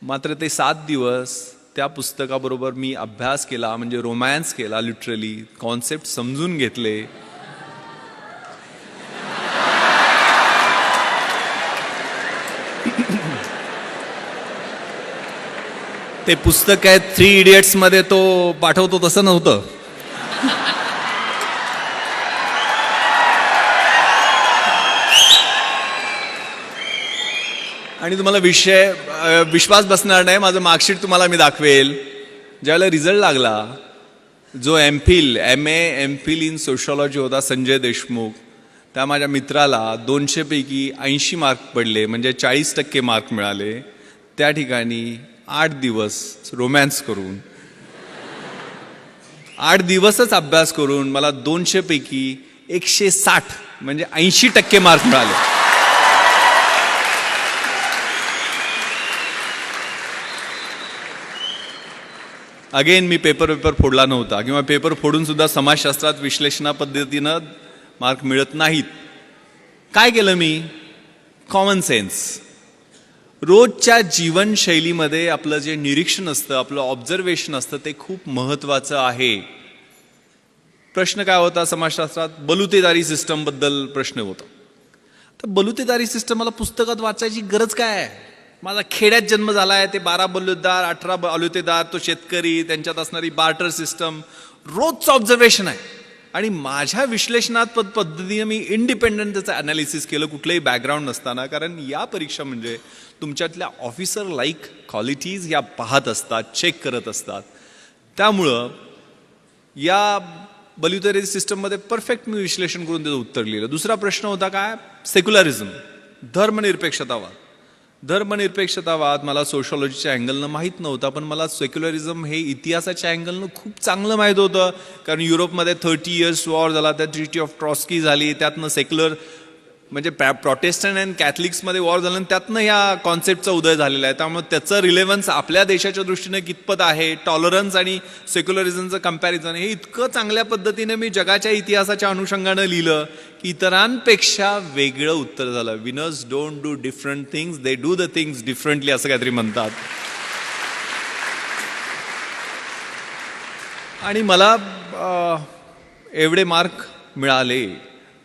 मात्र ते 7 दिवस त्या पुस्तकाबरोबर मी अभ्यास केला, म्हणजे रोमॅन्स केला, लिटरली कॉन्सेप्ट समजून घेतले. ते पुस्तक आहे 3 इडियट्स मध्ये तो पाठवतो तसं नव्हतं. आणि तुम्हाला विश्वास बसणार नाही, माझं मार्कशीट तुम्हाला मी दाखवेल. ज्यावेळेला रिझल्ट लागला, जो MPhil इन सोशॉलॉजी होता संजय देशमुख, त्या माझ्या मित्राला 200 पैकी 80 मार्क पडले, म्हणजे 40% मार्क मिळाले. त्या ठिकाणी 8 दिवस रोमॅन्स करून, 8 दिवसच अभ्यास करून मला 200 पैकी 160 म्हणजे 80% मार्क मिळाले. अगेन मी पेपर फोडला नव्हता, किंवा पेपर फोडून सुद्धा समाजशास्त्रात विश्लेषणा पद्धतीनं मार्क मिळत नाहीत. काय केलं मी? Common sense. रोजच्या जीवनशैलीमध्ये आपलं जे निरीक्षण असतं, आपलं ऑब्झर्वेशन असतं, ते खूप महत्त्वाचं आहे. प्रश्न काय होता समाजशास्त्रात? बलुतेदारी सिस्टम बद्दल प्रश्न होता. तर बलुतेदारी सिस्टम मला पुस्तकात वाचायची गरज काय आहे? माझा खेड्यात जन्म झाला आहे, ते 12 बलुतेदार, 18 बलुतेदार, तो शेतकरी, त्यांच्यात असणारी बार्टर सिस्टम, रोजचं ऑब्झर्वेशन आहे. आणि माझ्या विश्लेषणात पद्धतीने मी इंडिपेंडंट त्याचं अनालिसिस केलं, कुठलंही बॅकग्राऊंड नसताना. कारण या परीक्षा म्हणजे तुमच्यातल्या ऑफिसर लाईक क्वालिटीज या पाहत असतात, चेक करत असतात. त्यामुळं या बलुतेदारी सिस्टममध्ये परफेक्ट मी विश्लेषण करून त्याचं उत्तर लिहिलं. दुसरा प्रश्न होता काय? सेक्युलरिझम, धर्मनिरपेक्षतावाद. धर्मनिरपेक्षतावाद मला सोशॉलॉजीच्या अँगलनं माहीत नव्हता, पण मला सेक्युलरिझम हे इतिहासाच्या अँगलनं खूप चांगलं माहीत होतं. कारण युरोपमध्ये 30 इयर्स वॉर झाला, त्यात ट्रिटी ऑफ ट्रॉस्की झाली, त्यातनं सेक्युलर म्हणजे प्रोटेस्टंट अँड कॅथलिक्समध्ये वॉर झालं, आणि त्यातनं ह्या कॉन्सेप्टचा उदय झालेला आहे. त्यामुळे त्याचं रिलेव्हन्स आपल्या देशाच्या दृष्टीने कितपत आहे, टॉलरन्स आणि सेक्युलरिझमचं कम्पॅरिझन, हे इतकं चांगल्या पद्धतीने मी जगाच्या इतिहासाच्या अनुषंगानं लिहिलं की इतरांपेक्षा वेगळं उत्तर झालं. Winners don't do different things, they do the things differently, असं काहीतरी म्हणतात. आणि मला एवढे मार्क मिळाले.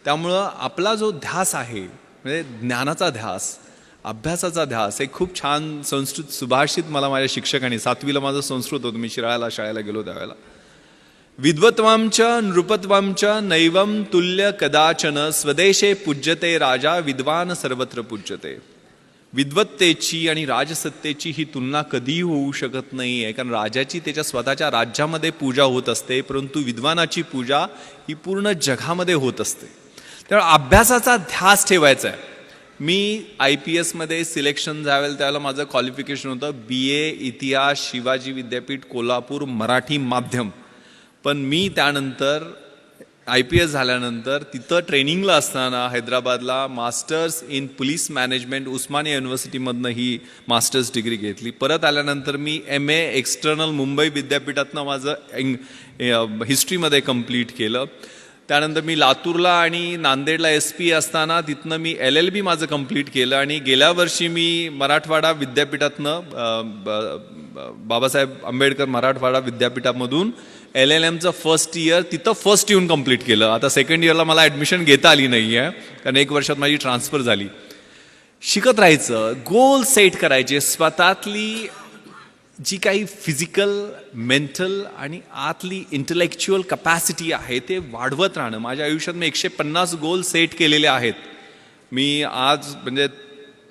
त्यामुळं आपला जो ध्यास आहे, म्हणजे ज्ञानाचा ध्यास, अभ्यासाचा ध्यास, हे खूप छान संस्कृत सुभाषित मला माझ्या शिक्षकांनी, 7वीला माझं संस्कृत होतं, मी शिराळ्याला शाळेला गेलो त्यावेळेला, विद्वत्वांच नृपत्वांच नैवम तुल्य कदाचन स्वदेशे पूज्यते राजा विद्वान सर्वत्र पूज्यते. विद्वत्तेची आणि राजसत्तेची ही तुलना कधीही होऊ शकत नाही आहे. कारण राजाची त्याच्या स्वतःच्या राज्यामध्ये पूजा होत असते, परंतु विद्वानाची पूजा ही पूर्ण जगामध्ये होत असते. त्यामुळे अभ्यासाचा ध्यास ठेवायचा आहे. मी IPSमध्ये सिलेक्शन त्यावेळेला माझं क्वालिफिकेशन होतं BA इतिहास, शिवाजी विद्यापीठ कोल्हापूर, मराठी माध्यम. पण मी त्यानंतर IPS झाल्यानंतर तिथं ट्रेनिंगला असताना हैदराबादला masters in police management Osmania युनिव्हर्सिटीमधनं he masters degree घेतली. परत आल्यानंतर मी MA एक्सटर्नल मुंबई विद्यापीठातनं माझं हिस्ट्रीमध्ये कंप्लीट केलं. त्यानंतर मी लातूरला आणि नांदेडला SP असताना तिथनं मी LLB माझं कंप्लीट केलं. आणि गेल्या वर्षी मी मराठवाडा विद्यापीठातनं बाबासाहेब आंबेडकर मराठवाडा विद्यापीठामधून LLMचं फर्स्ट इयर तिथं फर्स्ट येऊन कंप्लीट केलं. आता सेकंड इयरला मला ॲडमिशन घेता आली नाही आहे, कारण 1 वर्षात माझी ट्रान्सफर झाली. शिकत राहायचं, गोल सेट करायचे, स्वतःतली जी काही फिजिकल, मेंटल आणि आतली इंटलेक्च्युअल कपॅसिटी आहे ते वाढवत राहणं. माझ्या आयुष्यात मी 150 गोल सेट केलेले आहेत. मी आज म्हणजे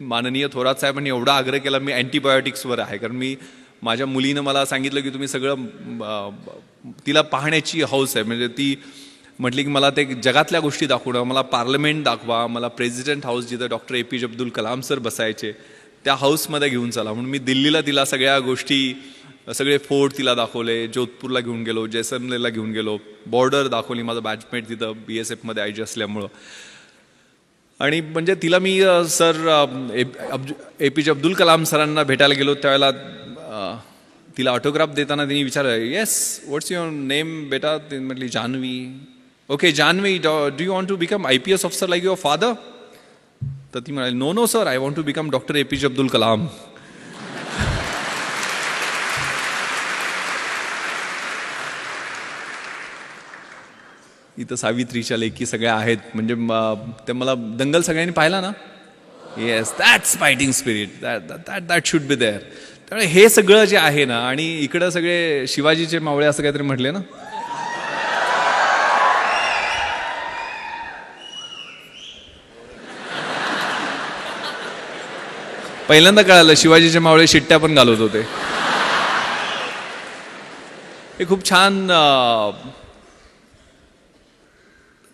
माननीय थोरात साहेबांनी एवढा आग्रह केला, मी अँटीबायोटिक्सवर आहे. कारण मी माझ्या मुलीनं मला सांगितलं की तुम्ही सगळं, तिला पाहण्याची हौस आहे. म्हणजे ती म्हटली की मला ते जगातल्या गोष्टी दाखवणं, मला पार्लमेंट दाखवा, मला प्रेसिडेंट हाऊस जिथं doctor APJ Abdul Kalam sir बसायचे त्या हाऊसमध्ये घेऊन चला. म्हणून मी दिल्लीला तिला सगळ्या गोष्टी, सगळे फोर्ट तिला दाखवले, जोधपूरला घेऊन गेलो, जैसलमेरला घेऊन गेलो, बॉर्डर दाखवली, माझं बॅचमेट तिथं BSFमध्ये IG असल्यामुळं. आणि म्हणजे तिला मी APJ अब्दुल कलाम सरांना भेटायला गेलो त्यावेळेला तिला ऑटोग्राफ देताना तिने विचारलं, येस व्हॉट्स युअर नेम बेटा? ती म्हटली Janhavi. Okay Janhavi, do you want to become IPS officer like your father? तर ती म्हणाली, no sir, I want to become doctor APJ Abdul Kalam. इथं सावित्रीच्या लेखी सगळ्या आहेत. म्हणजे ते मला दंगल सगळ्यांनी पाहिला ना? Yes, that's fighting spirit, that should be there. त्यामुळे हे सगळं जे आहे ना, आणि इकडं सगळे शिवाजीचे मावळे असं काहीतरी म्हटले ना, पहिल्यांदा कळालं शिवाजीचे मावळे शिट्ट्या पण घालत होते. हे खूप छान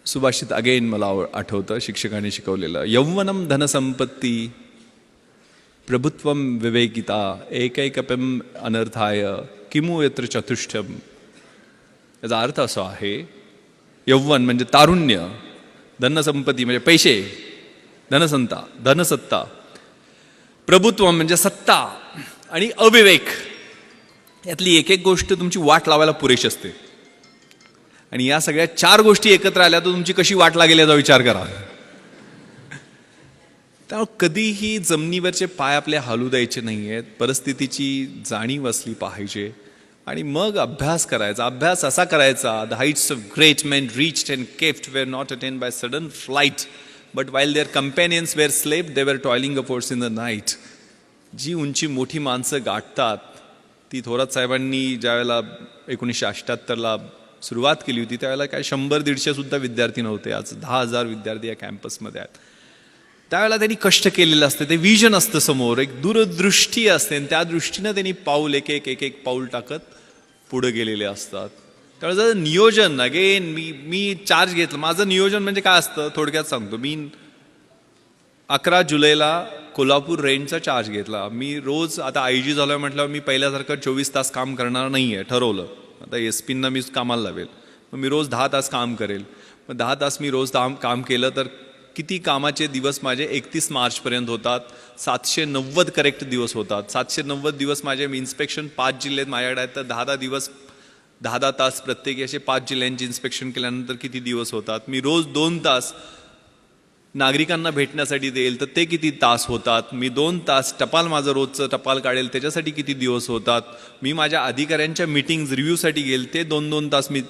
सुभाषित अगेन मला आठवतं, शिक्षकांनी शिकवलेलं. यौवनम धनसंपत्ती प्रभुत्वम विवेकिता एकैकपम अनर्थाय किमु यत्र चतुष्टम. याचा अर्थ असा आहे, यौवन म्हणजे तारुण्य, धनसंपत्ती म्हणजे पैसे, धनसत्ता, प्रभुत्व म्हणजे सत्ता, आणि अविवेक, यातली एक गोष्ट तुमची वाट लावायला पुरेशी असते. आणि या सगळ्या 4 गोष्टी एकत्र आल्या तर तुमची कशी वाट लागेल याचा विचार करा. त्यामुळे कधीही जमिनीवरचे पाय आपले हालू द्यायचे नाही आहेत. परिस्थितीची जाणीव असली पाहिजे आणि मग अभ्यास करायचा. अभ्यास असा करायचा, the heights of great main reached and kept wear not attain by sudden flight but while there कंपॅनियन्स wear slapped they were toiling affords in the night. जी उंची मोठी माणसं गाठतात ती थोरात साहेबांनी ज्यावेळेला 1978ला सुरुवात केली होती त्यावेळेला काय 100-150 सुद्धा विद्यार्थी नव्हते. आज 10,000 विद्यार्थी या कॅम्पसमध्ये आहेत. त्यावेळेला त्यांनी कष्ट केलेलं असतं, ते विजन असतं समोर, एक दूरदृष्टी असते आणि त्या दृष्टीनं त्यांनी पाऊल एक एक पाऊल टाकत पुढे गेलेले असतात. त्यावेळेला नियोजन अगेन मी चार्ज घेतलं. माझं नियोजन म्हणजे काय असतं थोडक्यात सांगतो. मी 11 जुलैला कोल्हापूर रेंजचा चार्ज घेतला. मी रोज आता IG झालोय म्हटल्यावर मी पहिल्यासारखं 24 तास काम करणार नाही आहे, ठरवलं. आता SP-ना मी कामाला लावेल, मग मी रोज 10 तास काम करेल. मग 10 तास मी रोज काम केलं तर किती कामाचे दिवस माझे 31 मार्चपर्यंत होतात. 790 करेक्ट दिवस होतात. 790 दिवस माझे इन्स्पेक्शन 5 जिल्ह्यात माझ्याकडे आहेत, तर 10 दिवस 10 तास प्रत्येकी असे 5 जिल्ह्यांची इन्स्पेक्शन केल्यानंतर किती दिवस होतात. मी रोज 2 तास नागरिकांना भेटण्यासाठी देईल तर ते किती तास होतात. मी 2 तास टपाल माझं रोजचं टपाल काढेल त्याच्यासाठी किती दिवस होतात. मी माझ्या अधिकाऱ्यांच्या मीटिंग्स रिव्ह्यूसाठी गेल ते 2-2 तास मी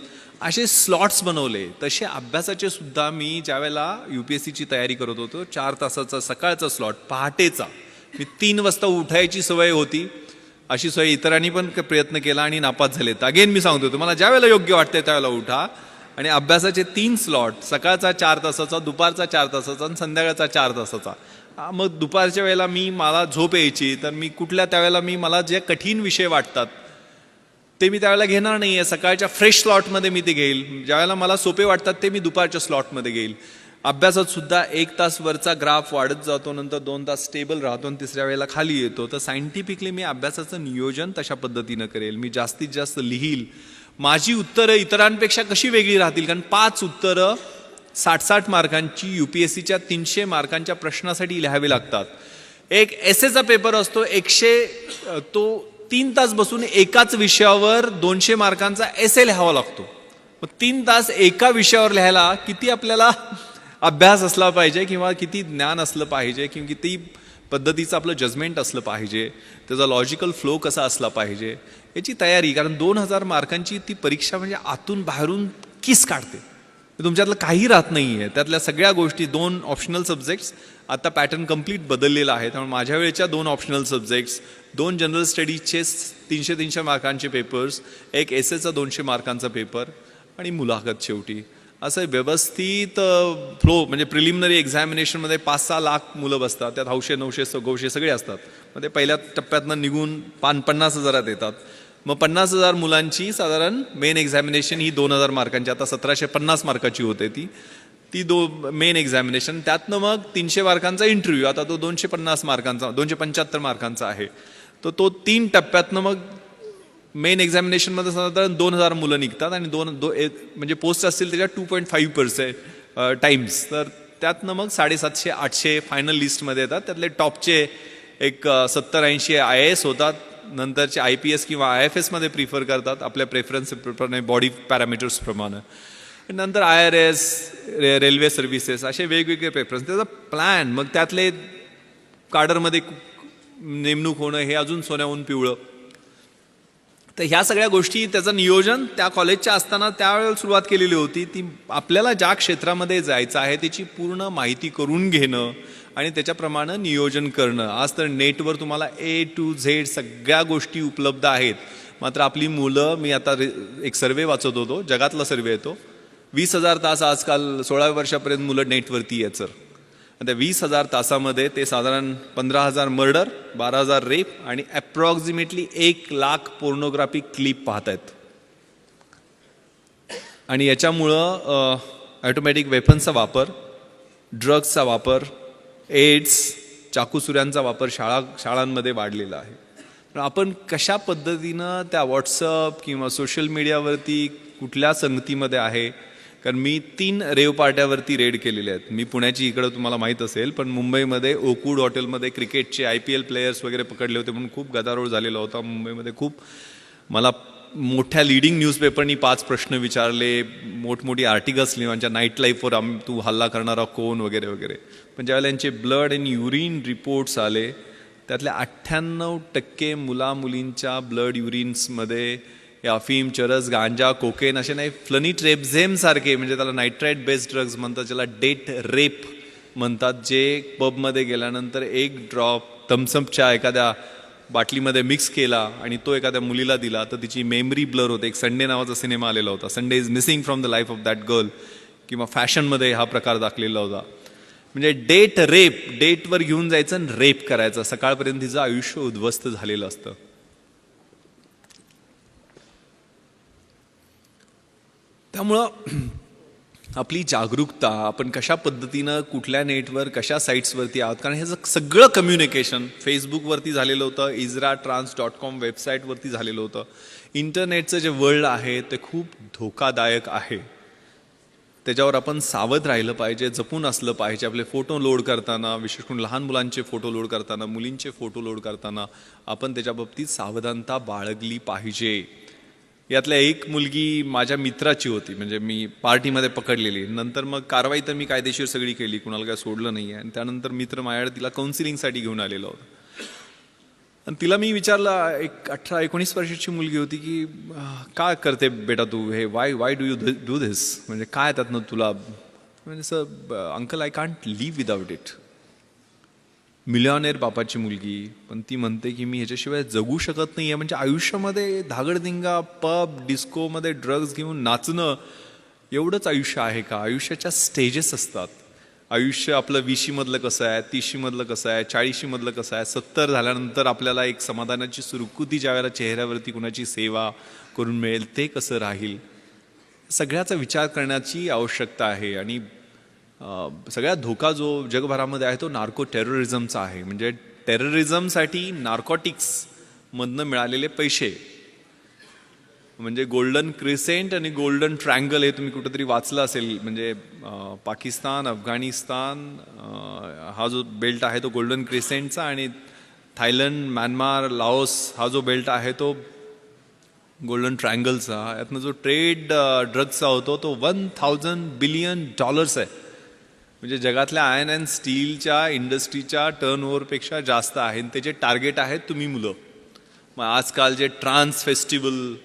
असे स्लॉट्स बनवले. तसे अभ्यासाचे सुद्धा मी ज्यावेळेला UPSCची तयारी करत होतो 4 तासाचा सकाळचा स्लॉट पहाटेचा, मी 3 वाजता उठायची सवय होती. अशी सवय इतरांनी पण प्रयत्न केला आणि नापास झालेत. अगेन मी सांगतो तुम्हाला ज्यावेळेला योग्य वाटते त्यावेळेला उठा आणि अभ्यासाचे 3 स्लॉट, सकाळचा 4 तासाचा, दुपारचा 4 तासाचा आणि संध्याकाळचा 4 तासाचा. मग दुपारच्या वेळेला मला झोप यायची तर मी त्यावेळेला मला जे कठीण विषय वाटतात ते मी त्यावेळेला घेणार नाही आहे. सकाळच्या फ्रेश स्लॉटमध्ये मी ते घेईल. ज्यावेळेला मला सोपे वाटतात ते मी दुपारच्या स्लॉटमध्ये घेईल. अभ्यासात सुद्धा 1 तास वरचा ग्राफ वाढत जातो, नंतर 2 तास स्टेबल राहतो आणि तिसऱ्या वेळेला खाली येतो. तर सायंटिफिकली मी अभ्यासाचं नियोजन तशा पद्धतीनं करेल. मी जास्तीत जास्त लिहील. माझी उत्तरं इतरांपेक्षा कशी वेगळी राहतील, कारण 5 उत्तरं 60-60 मार्कांची UPSCच्या 300 मार्कांच्या प्रश्नासाठी लिहावे लागतात. एक एसेचा पेपर असतो 3 तास बसून एकाच विषयावर 200 मार्कांचा एसे लिहावा लागतो. मग 3 तास एका विषयावर लिहायला किती आपल्याला अभ्यास असला पाहिजे किंवा किती ज्ञान असलं पाहिजे किंवा किती पद्धतीचं आपलं जजमेंट असलं पाहिजे, त्याचा लॉजिकल फ्लो कसा असला पाहिजे याची तयारी. कारण 2000 मार्कांची ती परीक्षा म्हणजे आतून बाहेरून किस काढते. तुमच्यातलं काही राहत नाही आहे. त्यातल्या सगळ्या गोष्टी 2 ऑप्शनल सब्जेक्ट्स, आता पॅटर्न कम्प्लीट बदललेला आहे. त्यामुळे माझ्या वेळेच्या 2 ऑप्शनल सब्जेक्ट्स, 2 जनरल स्टडीजचे 300 मार्कांचे पेपर्स, एक एसेचा 200 मार्कांचा पेपर आणि मुलाखत शेवटी. असं व्यवस्थित फ्लो म्हणजे प्रिलिमिनरी एक्झामिनेशनमध्ये 5-6 लाख मुलं बसतात. त्यात 800-900 गौशे सगळे असतात. मग ते पहिल्या टप्प्यातनं निघून 50,000 येतात. मग 50,000 मुलांची साधारण मेन एक्झामिनेशन ही 2000 मार्कांची, आता 1750 मार्काची होते ती मेन एक्झामिनेशन. त्यातनं मग 300 मार्कांचा इंटरव्ह्यू, आता तो 250 मार्कांचा 275 मार्कांचा आहे. तो 3 टप्प्यातनं मग मेन एक्झामिनेशनमध्ये साधारण 2000 मुलं निघतात आणि म्हणजे पोस्ट असतील त्याच्या 2.5% टाइम्स. तर त्यातनं मग 750-800 फायनल लिस्टमध्ये येतात. त्यातले टॉपचे एक 70-80 IAS होतात. नंतरचे IPS किंवा IFS मध्ये प्रिफर करतात आपल्या प्रेफरन्स बॉडी पॅरामीटर्स प्रमाणे. नंतर IRS, रेल्वे सर्व्हिसेस असे वेगवेगळे प्रेफरन्स, त्याचा प्लॅन. मग त्यातले काडरमध्ये नेमणूक होणं हे अजून सोन्याहून पिवळं. तर ह्या सगळ्या गोष्टी त्याचं नियोजन त्या कॉलेजच्या असताना त्यावेळेला सुरुवात केलेली होती. ती आपल्याला ज्या क्षेत्रामध्ये जायचं आहे त्याची पूर्ण माहिती करून घेणं आणि त्याच्याप्रमाणे नियोजन करणं. आज तर नेटवर तुम्हाला A to Z सगळ्या गोष्टी उपलब्ध आहेत. मात्र आपली मुलं, मी आता एक सर्वे वाचत होतो, जगातला सर्वे येतो, 20,000 तास आजकाल 16व्या वर्षापर्यंत मुलं नेटवरती आहेत सर. त्या 20,000 तासामध्ये ते साधारण 15,000 मर्डर, 12,000 रेप आणि अप्रॉक्सिमेटली 1 लाख पोर्नोग्राफी क्लिप पाहत आहेत. आणि याच्यामुळं ऑटोमॅटिक वेपन्सचा वापर, ड्रग्सचा वापर, एड्स, चाकूसुऱ्यांचा वापर शाळांमध्ये वाढलेला आहे. आपण कशा पद्धतीनं त्या व्हॉट्सअप किंवा सोशल मीडियावरती कुठल्या संगतीमध्ये आहे. कारण मी 3 रेव पार्ट्यावरती रेड केलेले आहेत. मी पुण्याची इकडं तुम्हाला माहीत असेल, पण मुंबईमध्ये ओकूड हॉटेलमध्ये क्रिकेटचे IPL प्लेयर्स वगैरे पकडले होते म्हणून खूप गदारोळ झालेला होता मुंबईमध्ये. खूप मला मोठ्या लिडिंग न्यूजपेपरनी 5 प्रश्न विचारले, मोठमोठी आर्टिकल्स लिहायच्या, नाईट लाईफवर तू हल्ला करणारा कोण वगैरे वगैरे. पण ज्यावेळेला यांचे ब्लड अँड युरिन रिपोर्ट्स आले, त्यातल्या 98% मुलींच्या ब्लड युरिन्समध्ये अफीम, चरस, गांजा, कोकेन असे नाही, फ्लनिट्रेप्झेम सारखे, म्हणजे त्याला नायट्राईट बेस्ड ड्रग्ज म्हणतात, ज्याला डेट रेप म्हणतात, जे पबमध्ये गेल्यानंतर एक ड्रॉप थम्सअपच्या एखाद्या बाटलीमध्ये मिक्स केला आणि तो एखाद्या मुलीला दिला तर तिची मेमरी ब्लर होते. एक संडे नावाचा सिनेमा आलेला होता, Sunday is missing from the life of that girl, किंवा फॅशनमध्ये हा प्रकार दाखलेला होता. म्हणजे डेट रेप, डेटवर घेऊन जायचं आणि रेप करायचं, सकाळपर्यंत तिचं आयुष्य उद्ध्वस्त झालेलं असतं. त्यामुळं आपली जागरूकता, आपण कशा पद्धतीनं कुठल्या नेटवर कशा साईट्सवरती आहोत, कारण हे सगळं कम्युनिकेशन फेसबुकवरती झालेलं होतं, IsraTrans.com वेबसाईटवरती झालेलं होतं. इंटरनेटचं जे वर्ल्ड आहे ते खूप धोकादायक आहे, त्याच्यावर आपण सावध राहिलं पाहिजे, जपून असलं पाहिजे. आपले फोटो लोड करताना, विशेष करून लहान मुलांचे फोटो लोड करताना, मुलींचे फोटो लोड करताना आपण त्याच्या बाबतीत सावधानता बाळगली पाहिजे. यातल्या एक मुलगी माझ्या मित्राची होती, म्हणजे मी पार्टीमध्ये पकडलेली. नंतर मग कारवाई तर मी कायदेशीर सगळी केली, कुणाला काय सोडलं नाही आहे. आणि त्यानंतर मित्र माझ्याकडे तिला काउन्सिलिंगसाठी घेऊन आलेला होता. आणि तिला मी विचारलं, एक 18-19 वर्षाची मुलगी होती, की काय करते बेटा तू हे, why do you do this, म्हणजे काय त्यातनं तुला, म्हणजे sir uncle I can't leave without it. मिलियनेर बापाची मुलगी, पण ती म्हणते की मी ह्याच्याशिवाय जगू शकत नाही आहे. म्हणजे आयुष्यामध्ये धागडधिंगा, पब, डिस्कोमध्ये ड्रग्ज घेऊन नाचणं एवढंच आयुष्य आहे का? आयुष्याच्या स्टेजेस असतात. आयुष्य आपलं 20मधलं कसं आहे, 30मधलं कसं आहे, 40मधलं कसं आहे, 70 झाल्यानंतर आपल्याला एक समाधानाची सुरकुती ज्यावेळेला चेहऱ्यावरती कुणाची सेवा करून मिळेल ते कसं राहील, सगळ्याचा विचार करण्याची आवश्यकता आहे. आणि सगळ्यात धोका जो जगभरामध्ये आहे तो नार्को टेररिझमचा आहे. म्हणजे टेररिझमसाठी नार्कोटिक्समधनं मिळालेले पैसे, म्हणजे गोल्डन क्रिसेंट आणि गोल्डन ट्रँगल हे तुम्ही कुठेतरी वाचलं असेल. म्हणजे पाकिस्तान, अफगाणिस्तान हा जो बेल्ट आहे तो गोल्डन क्रिसेंटचा, आणि थायलंड, म्यानमार, लाओस हा जो बेल्ट आहे तो गोल्डन ट्रँगलचा. यातनं जो ट्रेड ड्रग्सचा होतो तो $1,000 बिलियन आहे. म्हणजे जगातल्या आयर्न अँड स्टीलच्या इंडस्ट्रीच्या टर्नओव्हरपेक्षा जास्त आहे. त्याचे टार्गेट आहेत तुम्ही मुलं. मग आजकाल जे ट्रान्स फेस्टिवल,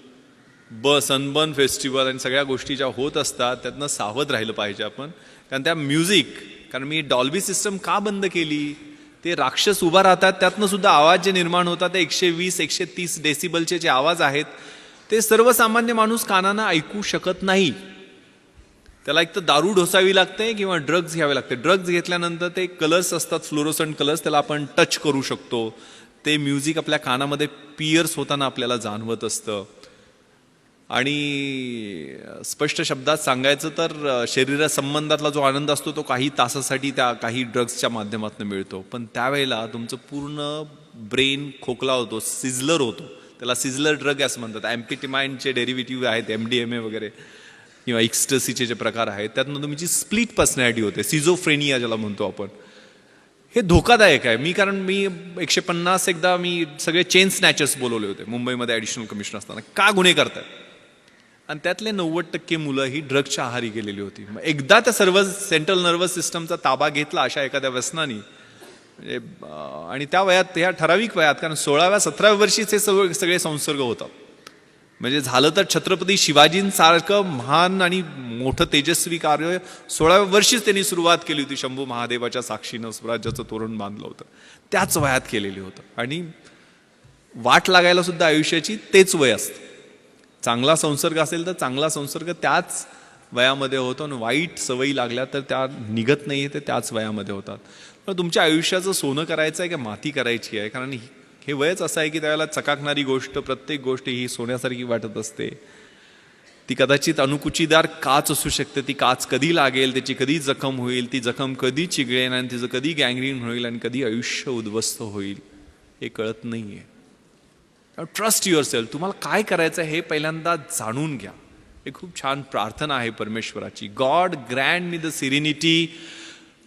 सनबर्न फेस्टिवल आणि सगळ्या गोष्टी ज्या होत असतात त्यातनं सावध राहिलं पाहिजे आपण. कारण त्या म्युझिक, कारण मी डॉल्बी सिस्टम का बंद केली, ते राक्षस उभा राहतात, त्यातनं सुद्धा आवाज जे निर्माण होतात ते 120-130 डेसिबलचे जे आवाज आहेत ते सर्वसामान्य माणूस कानानं ऐकू शकत नाही. त्याला एक तर दारू ढोसावी लागते किंवा ड्रग्ज घ्यावे लागते. ड्रग्ज घेतल्यानंतर ते कलर्स असतात, फ्लोरोसंट कलर्स, त्याला आपण टच करू शकतो. ते म्युझिक आपल्या कानामध्ये पियर्स होताना आपल्याला जाणवत असतं. आणि स्पष्ट शब्दात सांगायचं तर शरीरासंबंधातला जो आनंद असतो तो काही तासासाठी त्या काही ड्रग्सच्या माध्यमातून मिळतो. पण त्यावेळेला तुमचं पूर्ण ब्रेन खोकला होतो, सिझलर होतो. त्याला सिझलर ड्रग असं म्हणतात. ॲम्फिटिमाइनचे डेरिव्हेटिव्ह आहेत, MDMA वगैरे, किंवा एक्स्टसीचे जे प्रकार आहेत, त्यातनं तुमची स्प्लिट पर्सनॅलिटी होते, सिझोफ्रेनिया ज्याला म्हणतो आपण. हे धोकादायक आहे. कारण मी 150 एकदा मी सगळे चेन स्नॅचर्स बोलवले होते मुंबईमध्ये ॲडिशनल कमिशनर असताना. का गुन्हे करतात? आणि त्यातले 90% मुलं ही ड्रग्सच्या आहारी गेलेली होती. मग एकदा त्या सर्व सेंट्रल नर्वस सिस्टमचा ताबा घेतला अशा एखाद्या व्यसनानी, म्हणजे आणि त्या वयात, ह्या ठराविक वयात, कारण 16व्या-17व्या वर्षीच हे सगळे संसर्ग होतात. म्हणजे झालं तर छत्रपती शिवाजींसारखं महान आणि मोठं तेजस्वी कार्य 16व्या वर्षीच त्यांनी सुरुवात केली होती. शंभू महादेवाच्या साक्षीनं स्वराज्याचं तोरण बांधलं होतं, त्याच वयात केलेली होतं. आणि वाट लागायला सुद्धा आयुष्याची तेच वय असतं. चांगला संसर्ग असेल तर चांगला संसर्ग त्याच वयामध्ये होतो, आणि वाईट सवयी लागल्या तर त्या निघत नाही, ते त्याच वयामध्ये होतात. तर तुमच्या आयुष्याचं सोनं करायचं आहे का माती करायची आहे? कारण हे वयच असं आहे की त्यावेळेला चकाकणारी गोष्ट, प्रत्येक गोष्ट ही सोन्यासारखी वाटत असते. ती कदाचित अणुकुचीदार काच असू शकते. ती काच कधी लागेल, त्याची कधी जखम होईल, ती जखम कधी चिघळेल, आणि तिचं कधी गँग्रीन होईल, आणि कधी आयुष्य उद्ध्वस्त होईल हे कळत नाही आहे. Trust your self. तुम्हाला काय करायचं आहे हे पहिल्यांदा जाणून घ्या. हे खूप छान प्रार्थना आहे परमेश्वराची. God Grant me the सिरिनिटी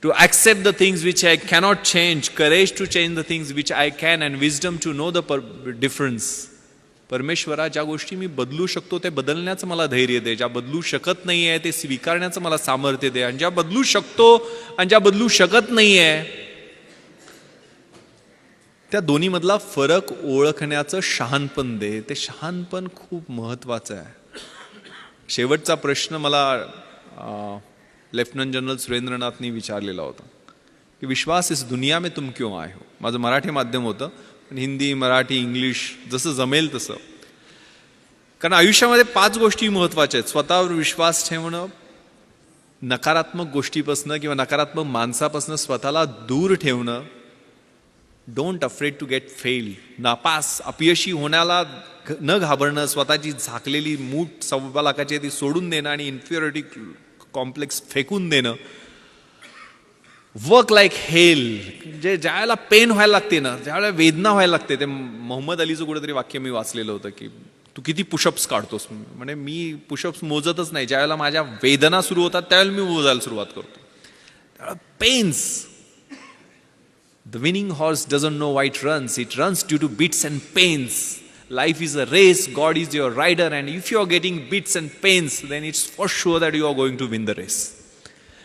to accept the things which I cannot change, courage to change the things which I can, and wisdom to know the difference. परमेश्वरा, ज्या गोष्टी मी बदलू शकतो ते बदलण्याचं मला धैर्य दे, ज्या बदलू शकत नाही आहे ते स्वीकारण्याचं मला सामर्थ्य दे, आणि ज्या बदलू शकतो आणि ज्या बदलू शकत नाही आहे त्या दोन्हीमधला फरक ओळखण्याचं शहाणपण दे. ते शहाणपण खूप महत्वाचं आहे. शेवटचा प्रश्न मला लेफ्टनंट जनरल सुरेंद्रनाथनी विचारलेला होता की विश्वास इस दुनिया में तुम क्यों आए हो. माझं मराठी माध्यम होतं, पण हिंदी, मराठी, इंग्लिश जसं जमेल तसं. कारण आयुष्यामध्ये 5 गोष्टी महत्वाच्या आहेत. स्वतःवर विश्वास ठेवणं, नकारात्मक गोष्टीपासून किंवा नकारात्मक माणसापासून स्वतःला दूर ठेवणं, don't afraid to get fail, नापास अपयशी होण्याला न घाबरणं, स्वतःची झाकलेली मूठ 1.25 लाखाची ती सोडून देणं आणि इन्फिरियरिटी कॉम्प्लेक्स फेकून देणं, वर्क लाईक हेल, जे ज्यावेळेला पेन व्हायला लागते ना, ज्यावेळेला वेदना व्हायला लागते. ते मोहम्मद अलीचं कुठेतरी वाक्य मी वाचलेलं होतं की तू किती पुशअप्स काढतोस. म्हणजे मी पुशअप्स मोजतच नाही, ज्यावेळेला माझ्या वेदना सुरू होतात त्यावेळेला मी मोजायला सुरुवात करतो. Pens. The winning horse doesn't know why it runs. It runs due to bits and pains. Life is a race. God is your rider. And if you are getting bits and pains, then it's for sure that you are going to win the race.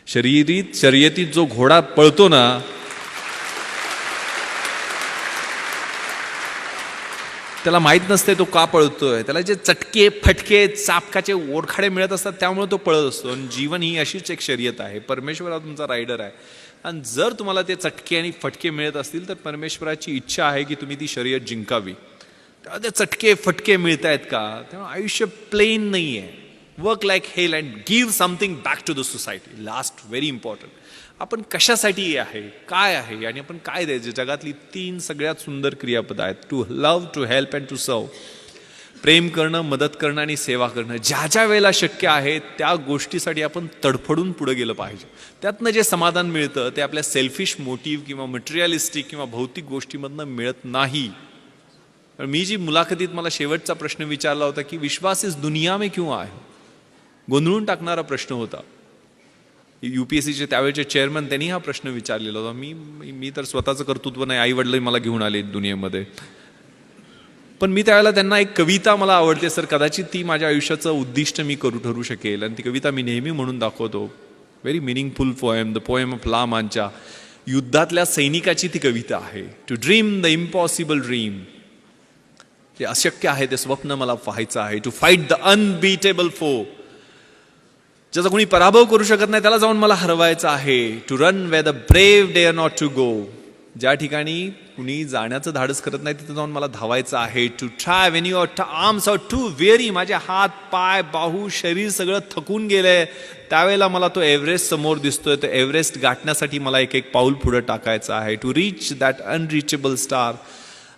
शर्यतीत जो घोडा पळतो ना, त्याला माहित नसते तो का पळतोय. त्याला जे चटके, फटके, चापकाचे ओरखाडे मिळत असतात त्यामुळे तो पळत असतो. आणि जीवन ही अशीच एक शर्यत आहे. परमेश्वर हा तुमचा रायडर आहे. आणि जर तुम्हाला ते चटके आणि फटके मिळत असतील तर परमेश्वराची इच्छा आहे की तुम्ही ती शर्यत जिंकावी. तेव्हा ते चटके फटके मिळत आहेत का, तेव्हा आयुष्य प्लेन नाही आहे. Work like hell and give something back to the society. Last, very important. आपण कशासाठी आहे, काय आहे आणि आपण काय द्यायचं. जगातली 3 सगळ्यात सुंदर क्रियापद आहेत. To love, to help and to serve. प्रेम करणं, मदत करणं आणि सेवा करणं. ज्या ज्या वेळेला शक्य आहे त्या गोष्टीसाठी आपण तडफडून पुढे गेलं पाहिजे. त्यातनं जे समाधान मिळतं ते आपल्या सेल्फिश मोटिव्ह किंवा मटेरियलिस्टिक किंवा भौतिक गोष्टीमधनं मिळत नाही. मी जी मुलाखतीत मला शेवटचा प्रश्न विचारला होता की विश्वास इस दुनिया में क्यों आहे, गोंधळून टाकणारा प्रश्न होता. UPSCचे त्यावेळेचे चेअरमन त्यांनी हा प्रश्न विचारलेला होता. मी तर स्वतःचं कर्तृत्व नाही, आई वडील मला घेऊन आले दुनियेमध्ये. पण मी त्यावेळेला त्यांना एक कविता मला आवडते सर, कदाचित ती माझ्या आयुष्याचं उद्दिष्ट मी ठरू शकेल. आणि ती कविता मी नेहमी म्हणून दाखवतो. Very meaningful poem, the poem of La Mancha. युद्धातल्या सैनिकाची ती कविता आहे. To dream the impossible dream. जे अशक्य आहे ते स्वप्न मला पाहायचं आहे. टू फाईट द अनबीटेबल फो. ज्याचा कोणी पराभव करू शकत नाही त्याला जाऊन मला हरवायचं आहे. To run where the brave dare not to go. ज्या ठिकाणी कुणी जाण्याचं धाडस करत नाही तिथे जाऊन मला धावायचं आहे. To try when your arms are too weary. माझे हात, पाय, बाहू, शरीर सगळं थकून गेलंय, त्यावेळेला मला तो एव्हरेस्ट समोर दिसतोय. तो एव्हरेस्ट गाठण्यासाठी मला एक एक पाऊल पुढे टाकायचं आहे. To reach that unreachable star.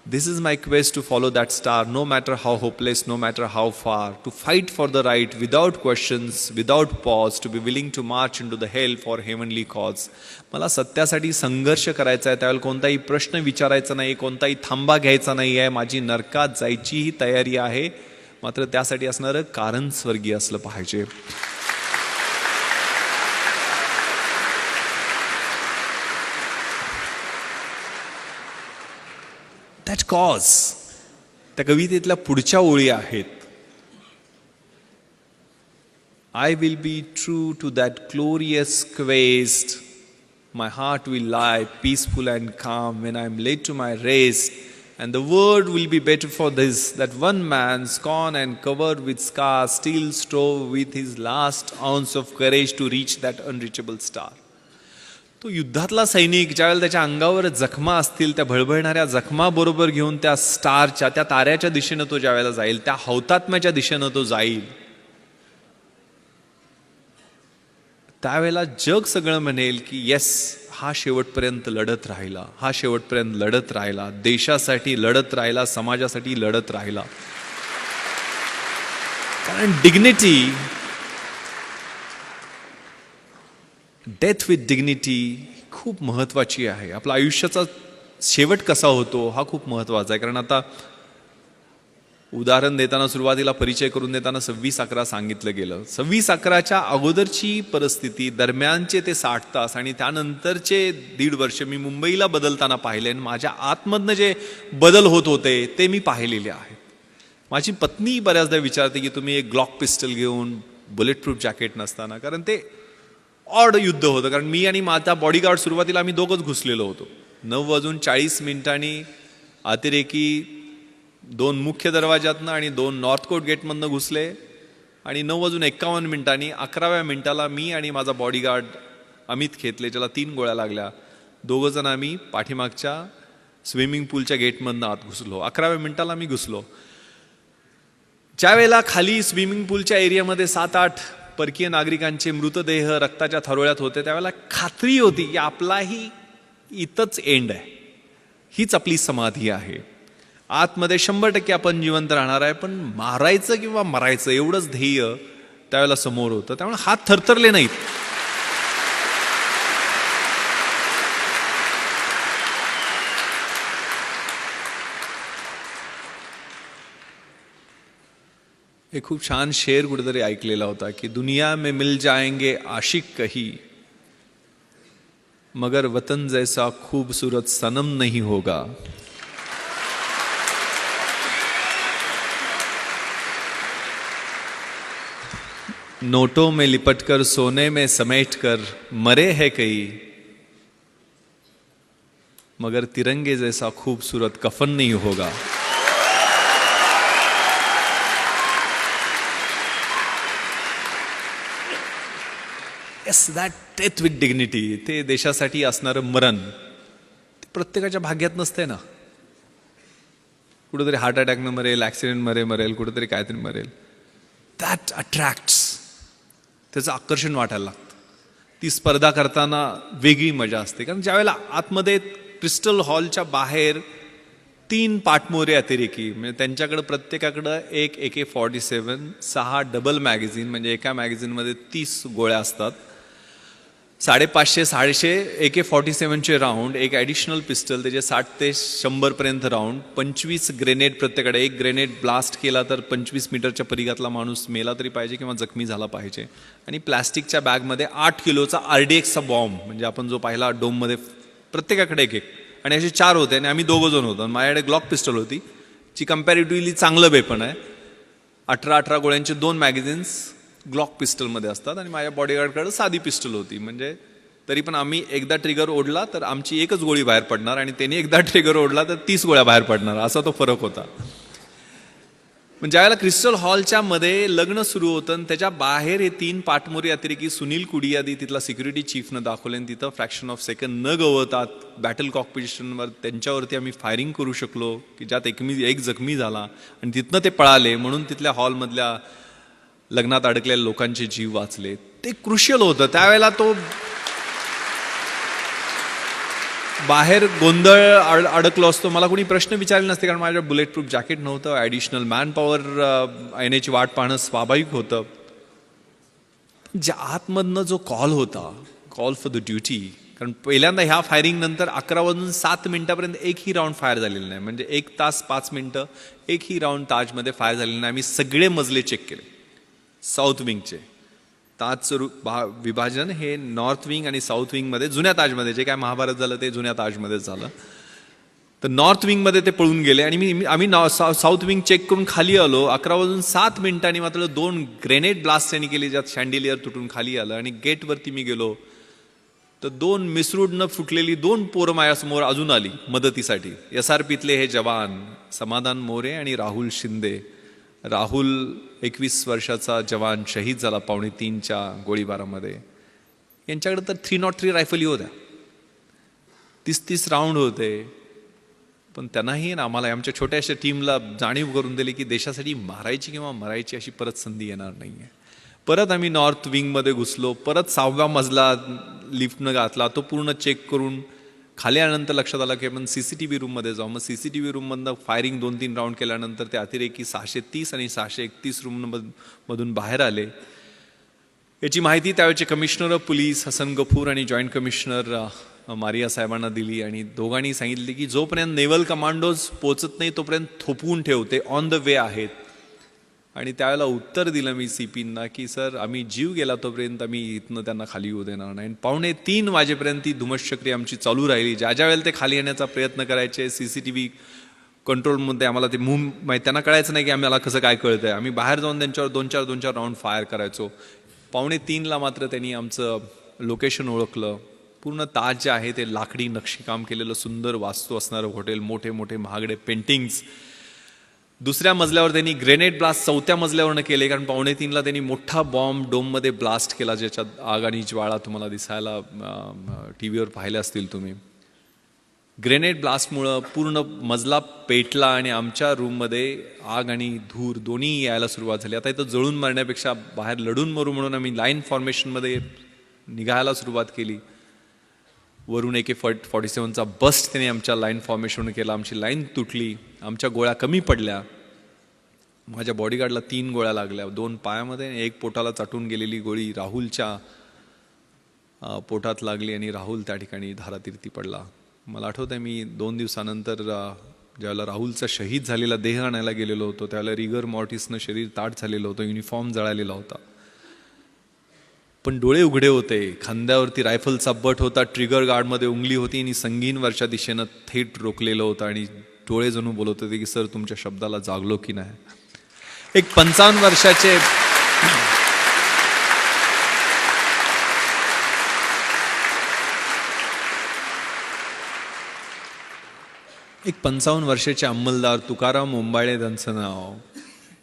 This is my quest to follow that star, no matter how hopeless, no matter how far. To fight for the right without questions, without pause. To be willing to march into the hell for heavenly cause. मला सत्यासाठी संघर्ष करायचा आहे. त्यावेळेला कोणताही प्रश्न विचारायचा नाही, कोणताही थांबा घ्यायचा नाही आहे. माझी नरकात जायचीही तयारी आहे, मात्र त्यासाठी असणारं कारण स्वर्गीय असलं पाहिजे. That cause. त्या कवितेतल्या पुढच्या ओळी आहेत. I will be true to that glorious quest. My heart will lie peaceful and काम when I am late to my rest. And the world will be better for this that one man स्कॉन and covered with scars steel strove with his last ounce of courage to reach that unreachable star. तो युद्धातला सैनिक ज्यावेळेला त्याच्या अंगावर जखमा असतील, त्या भळभळणाऱ्या जखमा बरोबर घेऊन त्या स्टारच्या, त्या ताऱ्याच्या दिशेनं तो ज्यावेळेला जाईल, त्या हौतात्म्याच्या दिशेनं तो जाईल, त्यावेळेला जग सगळं म्हणेल की येस, हा शेवटपर्यंत लढत राहिला, हा शेवटपर्यंत लढत राहिला, देशासाठी लढत राहिला, समाजासाठी लढत राहिला. कारण डिग्निटी, डेथ विथ डिग्निटी खूप महत्वाची आहे. आपला आयुष्याचा शेवट कसा होतो हा खूप महत्वाचा आहे. कारण आता उदाहरण देताना, सुरुवातीला परिचय करून देताना 26/11 सांगितलं गेलं. 26/11च्या अगोदरची परिस्थिती, दरम्यानचे ते 60 तास आणि त्यानंतरचे 1.5 वर्ष मी मुंबईला बदलताना पाहिले आणि माझ्या आतमधनं जे बदल होत होते ते मी पाहिलेले आहेत. माझी पत्नी बऱ्याचदा विचारते की तुम्ही एक ग्लॉक पिस्टल घेऊन बुलेट प्रूफ जॅकेट नसताना, कारण ते ऑड युद्ध होतं. कारण मी आणि माझा बॉडीगार्ड सुरुवातीला आम्ही दोघंच घुसलेलो होतो. 9:40 अतिरेकी 2 मुख्य दरवाजातनं आणि 2 नॉर्थ कोट गेटमधनं घुसले आणि 9:51 11व्या मिनिटाला मी आणि माझा बॉडीगार्ड अमित खेतले, ज्याला 3 गोळ्या लागल्या, दोघं जण आम्ही पाठीमागच्या स्विमिंग पूलच्या गेटमधनं आत घुसलो. 11व्या मिनिटाला मी घुसलो. ज्या वेळेला खाली स्विमिंग पूलच्या एरियामध्ये 7-8 परकीय नागरिकांचे मृतदेह रक्ताच्या थारोळ्यात होते, त्यावेळेला खात्री होती की आपलाही इथंच एंड आहे, हीच आपली समाधी आहे. आतमध्ये 100% आपण जिवंत राहणार आहे, पण मारायचं किंवा मरायचं एवढंच ध्येय त्यावेळेला समोर होतं. त्यामुळे हात थरथरले नाहीत. एक खूप छान शेर कुठेतरी ऐकलेला होता की दुनिया में मिल जाएंगे आशिक कही, मगर वतन जैसा खूबसूरत सनम नहीं होगा. नोटों में लिपटकर सोने में समेटकर मरे हैं कई, मगर तिरंगे जैसा खूबसूरत कफन नहीं होगा. Yes, that death with dignity, ते देशासाठी असणारं मरण ते प्रत्येकाच्या भाग्यात नसते ना. कुठेतरी हार्ट अटॅकनं मरेल, ॲक्सिडेंट मरेल, कुठेतरी काहीतरी मरेल. दॅट अट्रॅक्ट्स, त्याचं आकर्षण वाटायला लागतं. ती स्पर्धा करताना वेगळी मजा असते. कारण ज्यावेळेला आतमध्ये क्रिस्टल हॉलच्या बाहेर 3 पाठमोरे अतिरेकी, म्हणजे त्यांच्याकडे प्रत्येकाकडं एक AK-47, 6 डबल मॅगझिन, म्हणजे एका मॅगझिनमध्ये 30 गोळ्या असतात, 550-650 AK-47चे राऊंड, एक ॲडिशनल पिस्टल, त्याचे 60 ते 100 पर्यंत राऊंड, 25 ग्रेनेड प्रत्येकडे. एक ग्रेनेड ब्लास्ट केला तर 25 मीटरच्या परिघातला माणूस मेला तरी पाहिजे किंवा जखमी झाला पाहिजे. आणि प्लॅस्टिकच्या बॅगमध्ये 8 किलोचा RDXचा बॉम्ब, म्हणजे आपण जो पाहिला डोममध्ये, प्रत्येकाकडे एक. आणि असे 4 होते आणि आम्ही 2 जण होतो. माझ्याकडे ग्लॉक पिस्टल होती, जी कम्पॅरेटिव्हली चांगलं वेपन आहे. 18 गोळ्यांचे 2 मॅगझिन्स ग्लॉक पिस्टलमध्ये असतात आणि माझ्या बॉडीगार्डकडे साधी पिस्टल होती. म्हणजे तरी पण आम्ही एकदा ट्रिगर ओढला तर आमची एकच गोळी बाहेर पडणार आणि त्याने एकदा ट्रिगर ओढला तर 30 गोळ्या बाहेर पडणार, असा तो फरक होता. पण ज्यावेळेला क्रिस्टल हॉलच्या मध्ये लग्न सुरू होतं आणि त्याच्या बाहेर हे 3 पाठमोरी अतिरेकी सुनील कुडियादी, तिथला सिक्युरिटी चीफनं दाखवले आणि तिथं फ्रॅक्शन ऑफ सेकंड न गवतात बॅटल कॉकपिटिशनवर त्यांच्यावरती आम्ही फायरिंग करू शकलो, की ज्यात एक जखमी झाला आणि तिथनं ते पळाले, म्हणून तिथल्या हॉलमधल्या लग्नात अडकलेल्या लोकांचे जीव वाचले. ते क्रुशियल होतं. त्यावेळेला तो बाहेर गोंधळ अडकलो असतो, मला कोणी प्रश्न विचारले नसते, कारण माझ्या बुलेट प्रूफ जॅकेट नव्हतं, ॲडिशनल मॅन पॉवर येण्याची वाट पाहणं स्वाभाविक होतं. ज्या आतमधनं जो कॉल होता, कॉल फॉर द ड्युटी, कारण पहिल्यांदा ह्या फायरिंग नंतर 11:07 एकही राऊंड फायर झालेला नाही. म्हणजे 1 तास 5 मिनिटं एकही राऊंड ताजमध्ये फायर झालेला नाही. आम्ही सगळे मजले चेक केले साऊथ विंगचे. ताजचं विभाजन हे नॉर्थ विंग आणि साऊथ विंगमध्ये, जुन्या ताजमध्ये, जे काय महाभारत झालं ते जुन्या ताजमध्येच झालं. तर नॉर्थ विंगमध्ये ते पळून गेले आणि आम्ही साऊथ विंग चेक करून खाली आलो. 11:07 मात्र 2 ग्रेनेड ब्लास्ट त्यांनी केली, ज्यात शँडिलियर तुटून खाली आलं. आणि गेटवरती मी गेलो तर 2 मिसरूडनं फुटलेली 2 पोरं माझ्यासमोर अजून आली मदतीसाठी. SRPतले हे जवान समाधान मोरे आणि राहुल शिंदे. राहुल 21 वर्षाचा जवान शहीद झाला 2:45च्या गोळीबारामध्ये. यांच्याकडे तर 303 रायफली होत्या, 30 राऊंड होते. पण त्यांनाही ना आम्हाला, आमच्या छोट्याशा टीमला जाणीव करून दिली की देशासाठी मारायची किंवा मरायची अशी परत संधी येणार नाही आहे. परत आम्ही नॉर्थ विंगमध्ये घुसलो. परत 6व्या मजला लिफ्टनं घातला, तो पूर्ण चेक करून खाली आल्यानंतर लक्षात आलं की आपण CCTV रूममध्ये जाऊ. मग CCTV रूममधनं फायरिंग 2-3 राऊंड केल्यानंतर ते अतिरेकी 630 आणि 631 रूममधून बाहेर आले. याची माहिती त्यावेळेचे commissioner of police Hasan Ghafoor आणि जॉईंट कमिशनर मारिया साहेबांना दिली आणि दोघांनी सांगितले की जोपर्यंत नेव्हल कमांडोज पोचत नाही तोपर्यंत थोपवून ठेवते, ऑन द वे आहेत. आणि त्यावेळेला उत्तर दिलं मी CPना की सर, आम्ही जीव गेला तोपर्यंत आम्ही इथनं त्यांना खाली येऊ देणार नाही. 2:45 वाजेपर्यंत ती धुमश्चक्री आमची चालू राहिली. ज्या वेळेला ते खाली येण्याचा प्रयत्न करायचे, CCTV कंट्रोलमध्ये आम्हाला ते त्यांना कळायचं नाही की आम्हाला कसं काय कळतंय. आम्ही बाहेर जाऊन त्यांच्यावर दोन चार राऊंड फायर करायचो. 2:45ला मात्र त्यांनी आमचं लोकेशन ओळखलं. पूर्ण ताज जे आहे ते लाकडी नक्षीकाम केलेलं सुंदर वास्तू असणारं हॉटेल, मोठे मोठे महागडे पेंटिंग्स. दुसऱ्या मजल्यावर त्यांनी ग्रेनेड ब्लास्ट 4थ्या मजल्यावरनं केले, कारण 2:45ला त्यांनी मोठा बॉम्ब डोममध्ये ब्लास्ट केला, ज्याच्यात आग आणि ज्वाळा तुम्हाला दिसायला TV वर पाहिले असतील तुम्ही. ग्रेनेड ब्लास्टमुळं पूर्ण मजला पेटला आणि आमच्या रूममध्ये आग आणि धूर दोन्ही यायला सुरुवात झाली. आता इथं जळून मरण्यापेक्षा बाहेर लढून मरू म्हणून आम्ही लाईन फॉर्मेशनमध्ये निघायला सुरुवात केली. वरून AK-47चा बस्ट त्याने आमच्या लाईन फॉर्मेशन केला. आमची लाईन तुटली, आमच्या गोळ्या कमी पडल्या. माझ्या बॉडीगार्डला 3 गोळ्या लागल्या, 2 पायामध्ये, 1 पोटाला चाटून गेलेली गोळी राहुलच्या पोटात लागली आणि राहुल त्या ठिकाणी धारातीर्थी पडला. मला आठवतं आहे मी 2 दिवसानंतर ज्यावेळेला राहुलचा शहीद झालेला देह आणायला गेलेलो होतो, त्यावेळेला रिगर मॉर्टिसनं शरीर ताट झालेलं होतं, युनिफॉर्म जळालेला होता, पण डोळे उघडे होते. खांद्यावरती रायफलचा बट होता, ट्रिगर गार्डमध्ये उंगली होती आणि संगीनवरच्या दिशेनं थेट रोखलेलं होतं आणि डोळे जणू बोलत होते की सर तुमच्या शब्दाला जागलो की नाही. एक 55 वर्षाचे एक 55 वर्षाचे अंमलदार तुकाराम ओंबाळे त्यांचं नाव,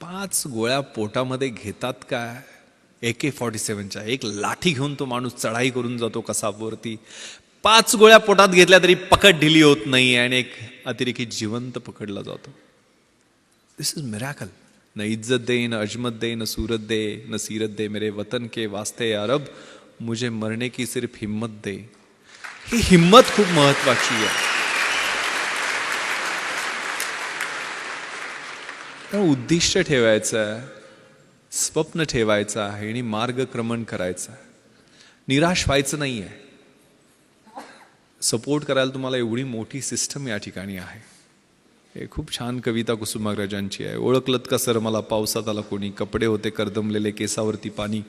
5 गोळ्या पोटामध्ये घेतात काय AK-47च्या. एक लाठी घेऊन तो माणूस चढाई करून जातो कसाबवरती. 5 गोळ्या पोटात घेतल्या तरी पकड ढिली होत नाही आणि एक अतिरेकी जिवंत पकडला जातो. दिस इज मिरॅकल. न इज्जत दे, न अजमत दे, न सूरत दे, न सीरत दे, मेरे वतन के वास्ते अरब, मुझे मरने की सिर्फ हिम्मत दे. ही हिम्मत खूप महत्वाची आहे. उद्दिष्ट ठेवायचं आहे, स्वप्न ठेवायचं आहे आणि मार्गक्रमण करायचं आहे. निराश व्हायचं नाही आहे. सपोर्ट करायला तुम्हाला एवढी मोठी सिस्टम या ठिकाणी आहे. हे खूप छान कविता कुसुमाग्रजांची आहे. ओळखलत का सर मला पावसात आला कोणी, कपडे होते कर्दमलेले केसावरती पाणी,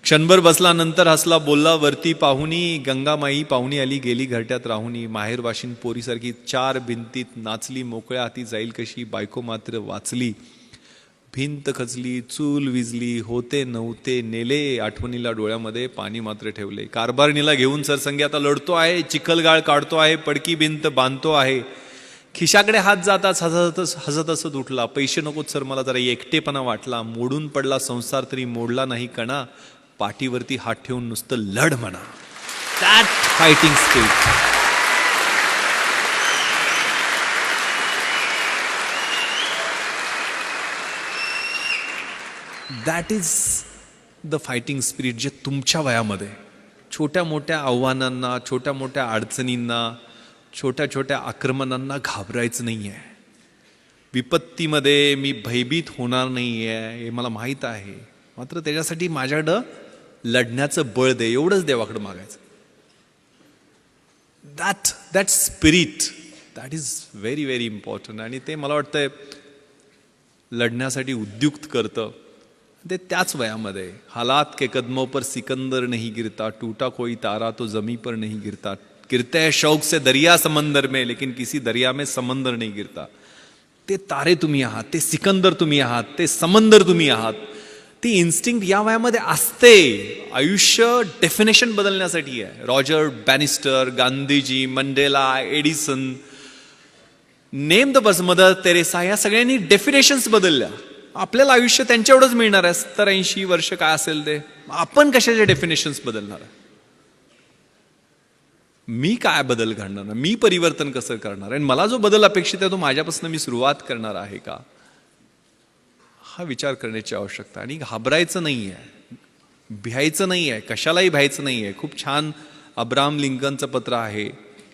क्षणभर बसला नंतर हसला बोलला वरती पाहुणी, गंगामाई पाहुणी आली गेली घरट्यात राहुनी, माहेर वाशिन पोरीसारखी 4 भिंतीत नाचली, मोकळ्या हाती जाईल कशी, बायको मात्र वाचली, भिंत खचली, चूल विजली, होते नव्हते नेले, आठवणीला डोळ्यामध्ये पाणी मात्र ठेवले, कारभारणीला घेऊन सरसंगी आता लढतो आहे, चिखलगाळ काढतो आहे, पडकी भिंत बांधतो आहे, खिशाकडे हात जाताच हसत हसत उठला, पैसे नकोत सर मला जरा एकटेपणा वाटला, मोडून पडला संसार तरी मोडला नाही कणा, पाठीवरती हात ठेवून नुसतं लढ म्हणा. That fighting spirit. That is the fighting spirit जे तुमच्या वयामध्ये छोट्या मोठ्या आव्हानांना, छोट्या मोठ्या अडचणींना, छोट्या छोट्या आक्रमणांना घाबरायचं नाही आहे. विपत्तीमध्ये मी भयभीत होणार नाही आहे हे मला माहीत आहे, मात्र त्याच्यासाठी माझ्याकडं लढण्याचं बळ दे, एवढंच देवाकडं मागायचं. That spirit that is very very important. आणि ते मला वाटतंय लढण्यासाठी उद्युक्त करतं. ते त्याच वयामध्ये हालात के कदमों पर सिकंदर नहीं गिरता, टूटा कोई तारा तो जमी पर नहीं गिरता, गिरते हैं शौक से दरिया समंदर में लेकिन किसी दरिया में समंदर नहीं गिरता. ते तारे तुम्ही आहात, ते सिकंदर तुम्ही आहात, ते समंदर तुम्ही आहात. ती इन्स्टिंक्ट या वयामध्ये असते. आयुष्य डेफिनेशन बदलण्यासाठी आहे. Roger Bannister, Gandhiji, Mandela, Edison, name the person, mother Teresa, या सगळ्यांनी डेफिनेशन्स बदलल्या. आपल्याला आयुष्य त्यांच्या एवढंच मिळणार आहे, 70-80 वर्ष काय असेल ते. आपण कशाचे डेफिनेशन्स बदलणार आहे? मी काय बदल घडणार, मी परिवर्तन कसं करणार, आणि मला जो बदल अपेक्षित आहे तो माझ्यापासून मी सुरुवात करणार आहे का, हा विचार करण्याची आवश्यकता. आणि घाबरायचं नाही आहे, भ्यायचं नाही आहे, कशालाही भ्यायचं नाही आहे. खूप छान अब्राहम लिंकनचं पत्र आहे,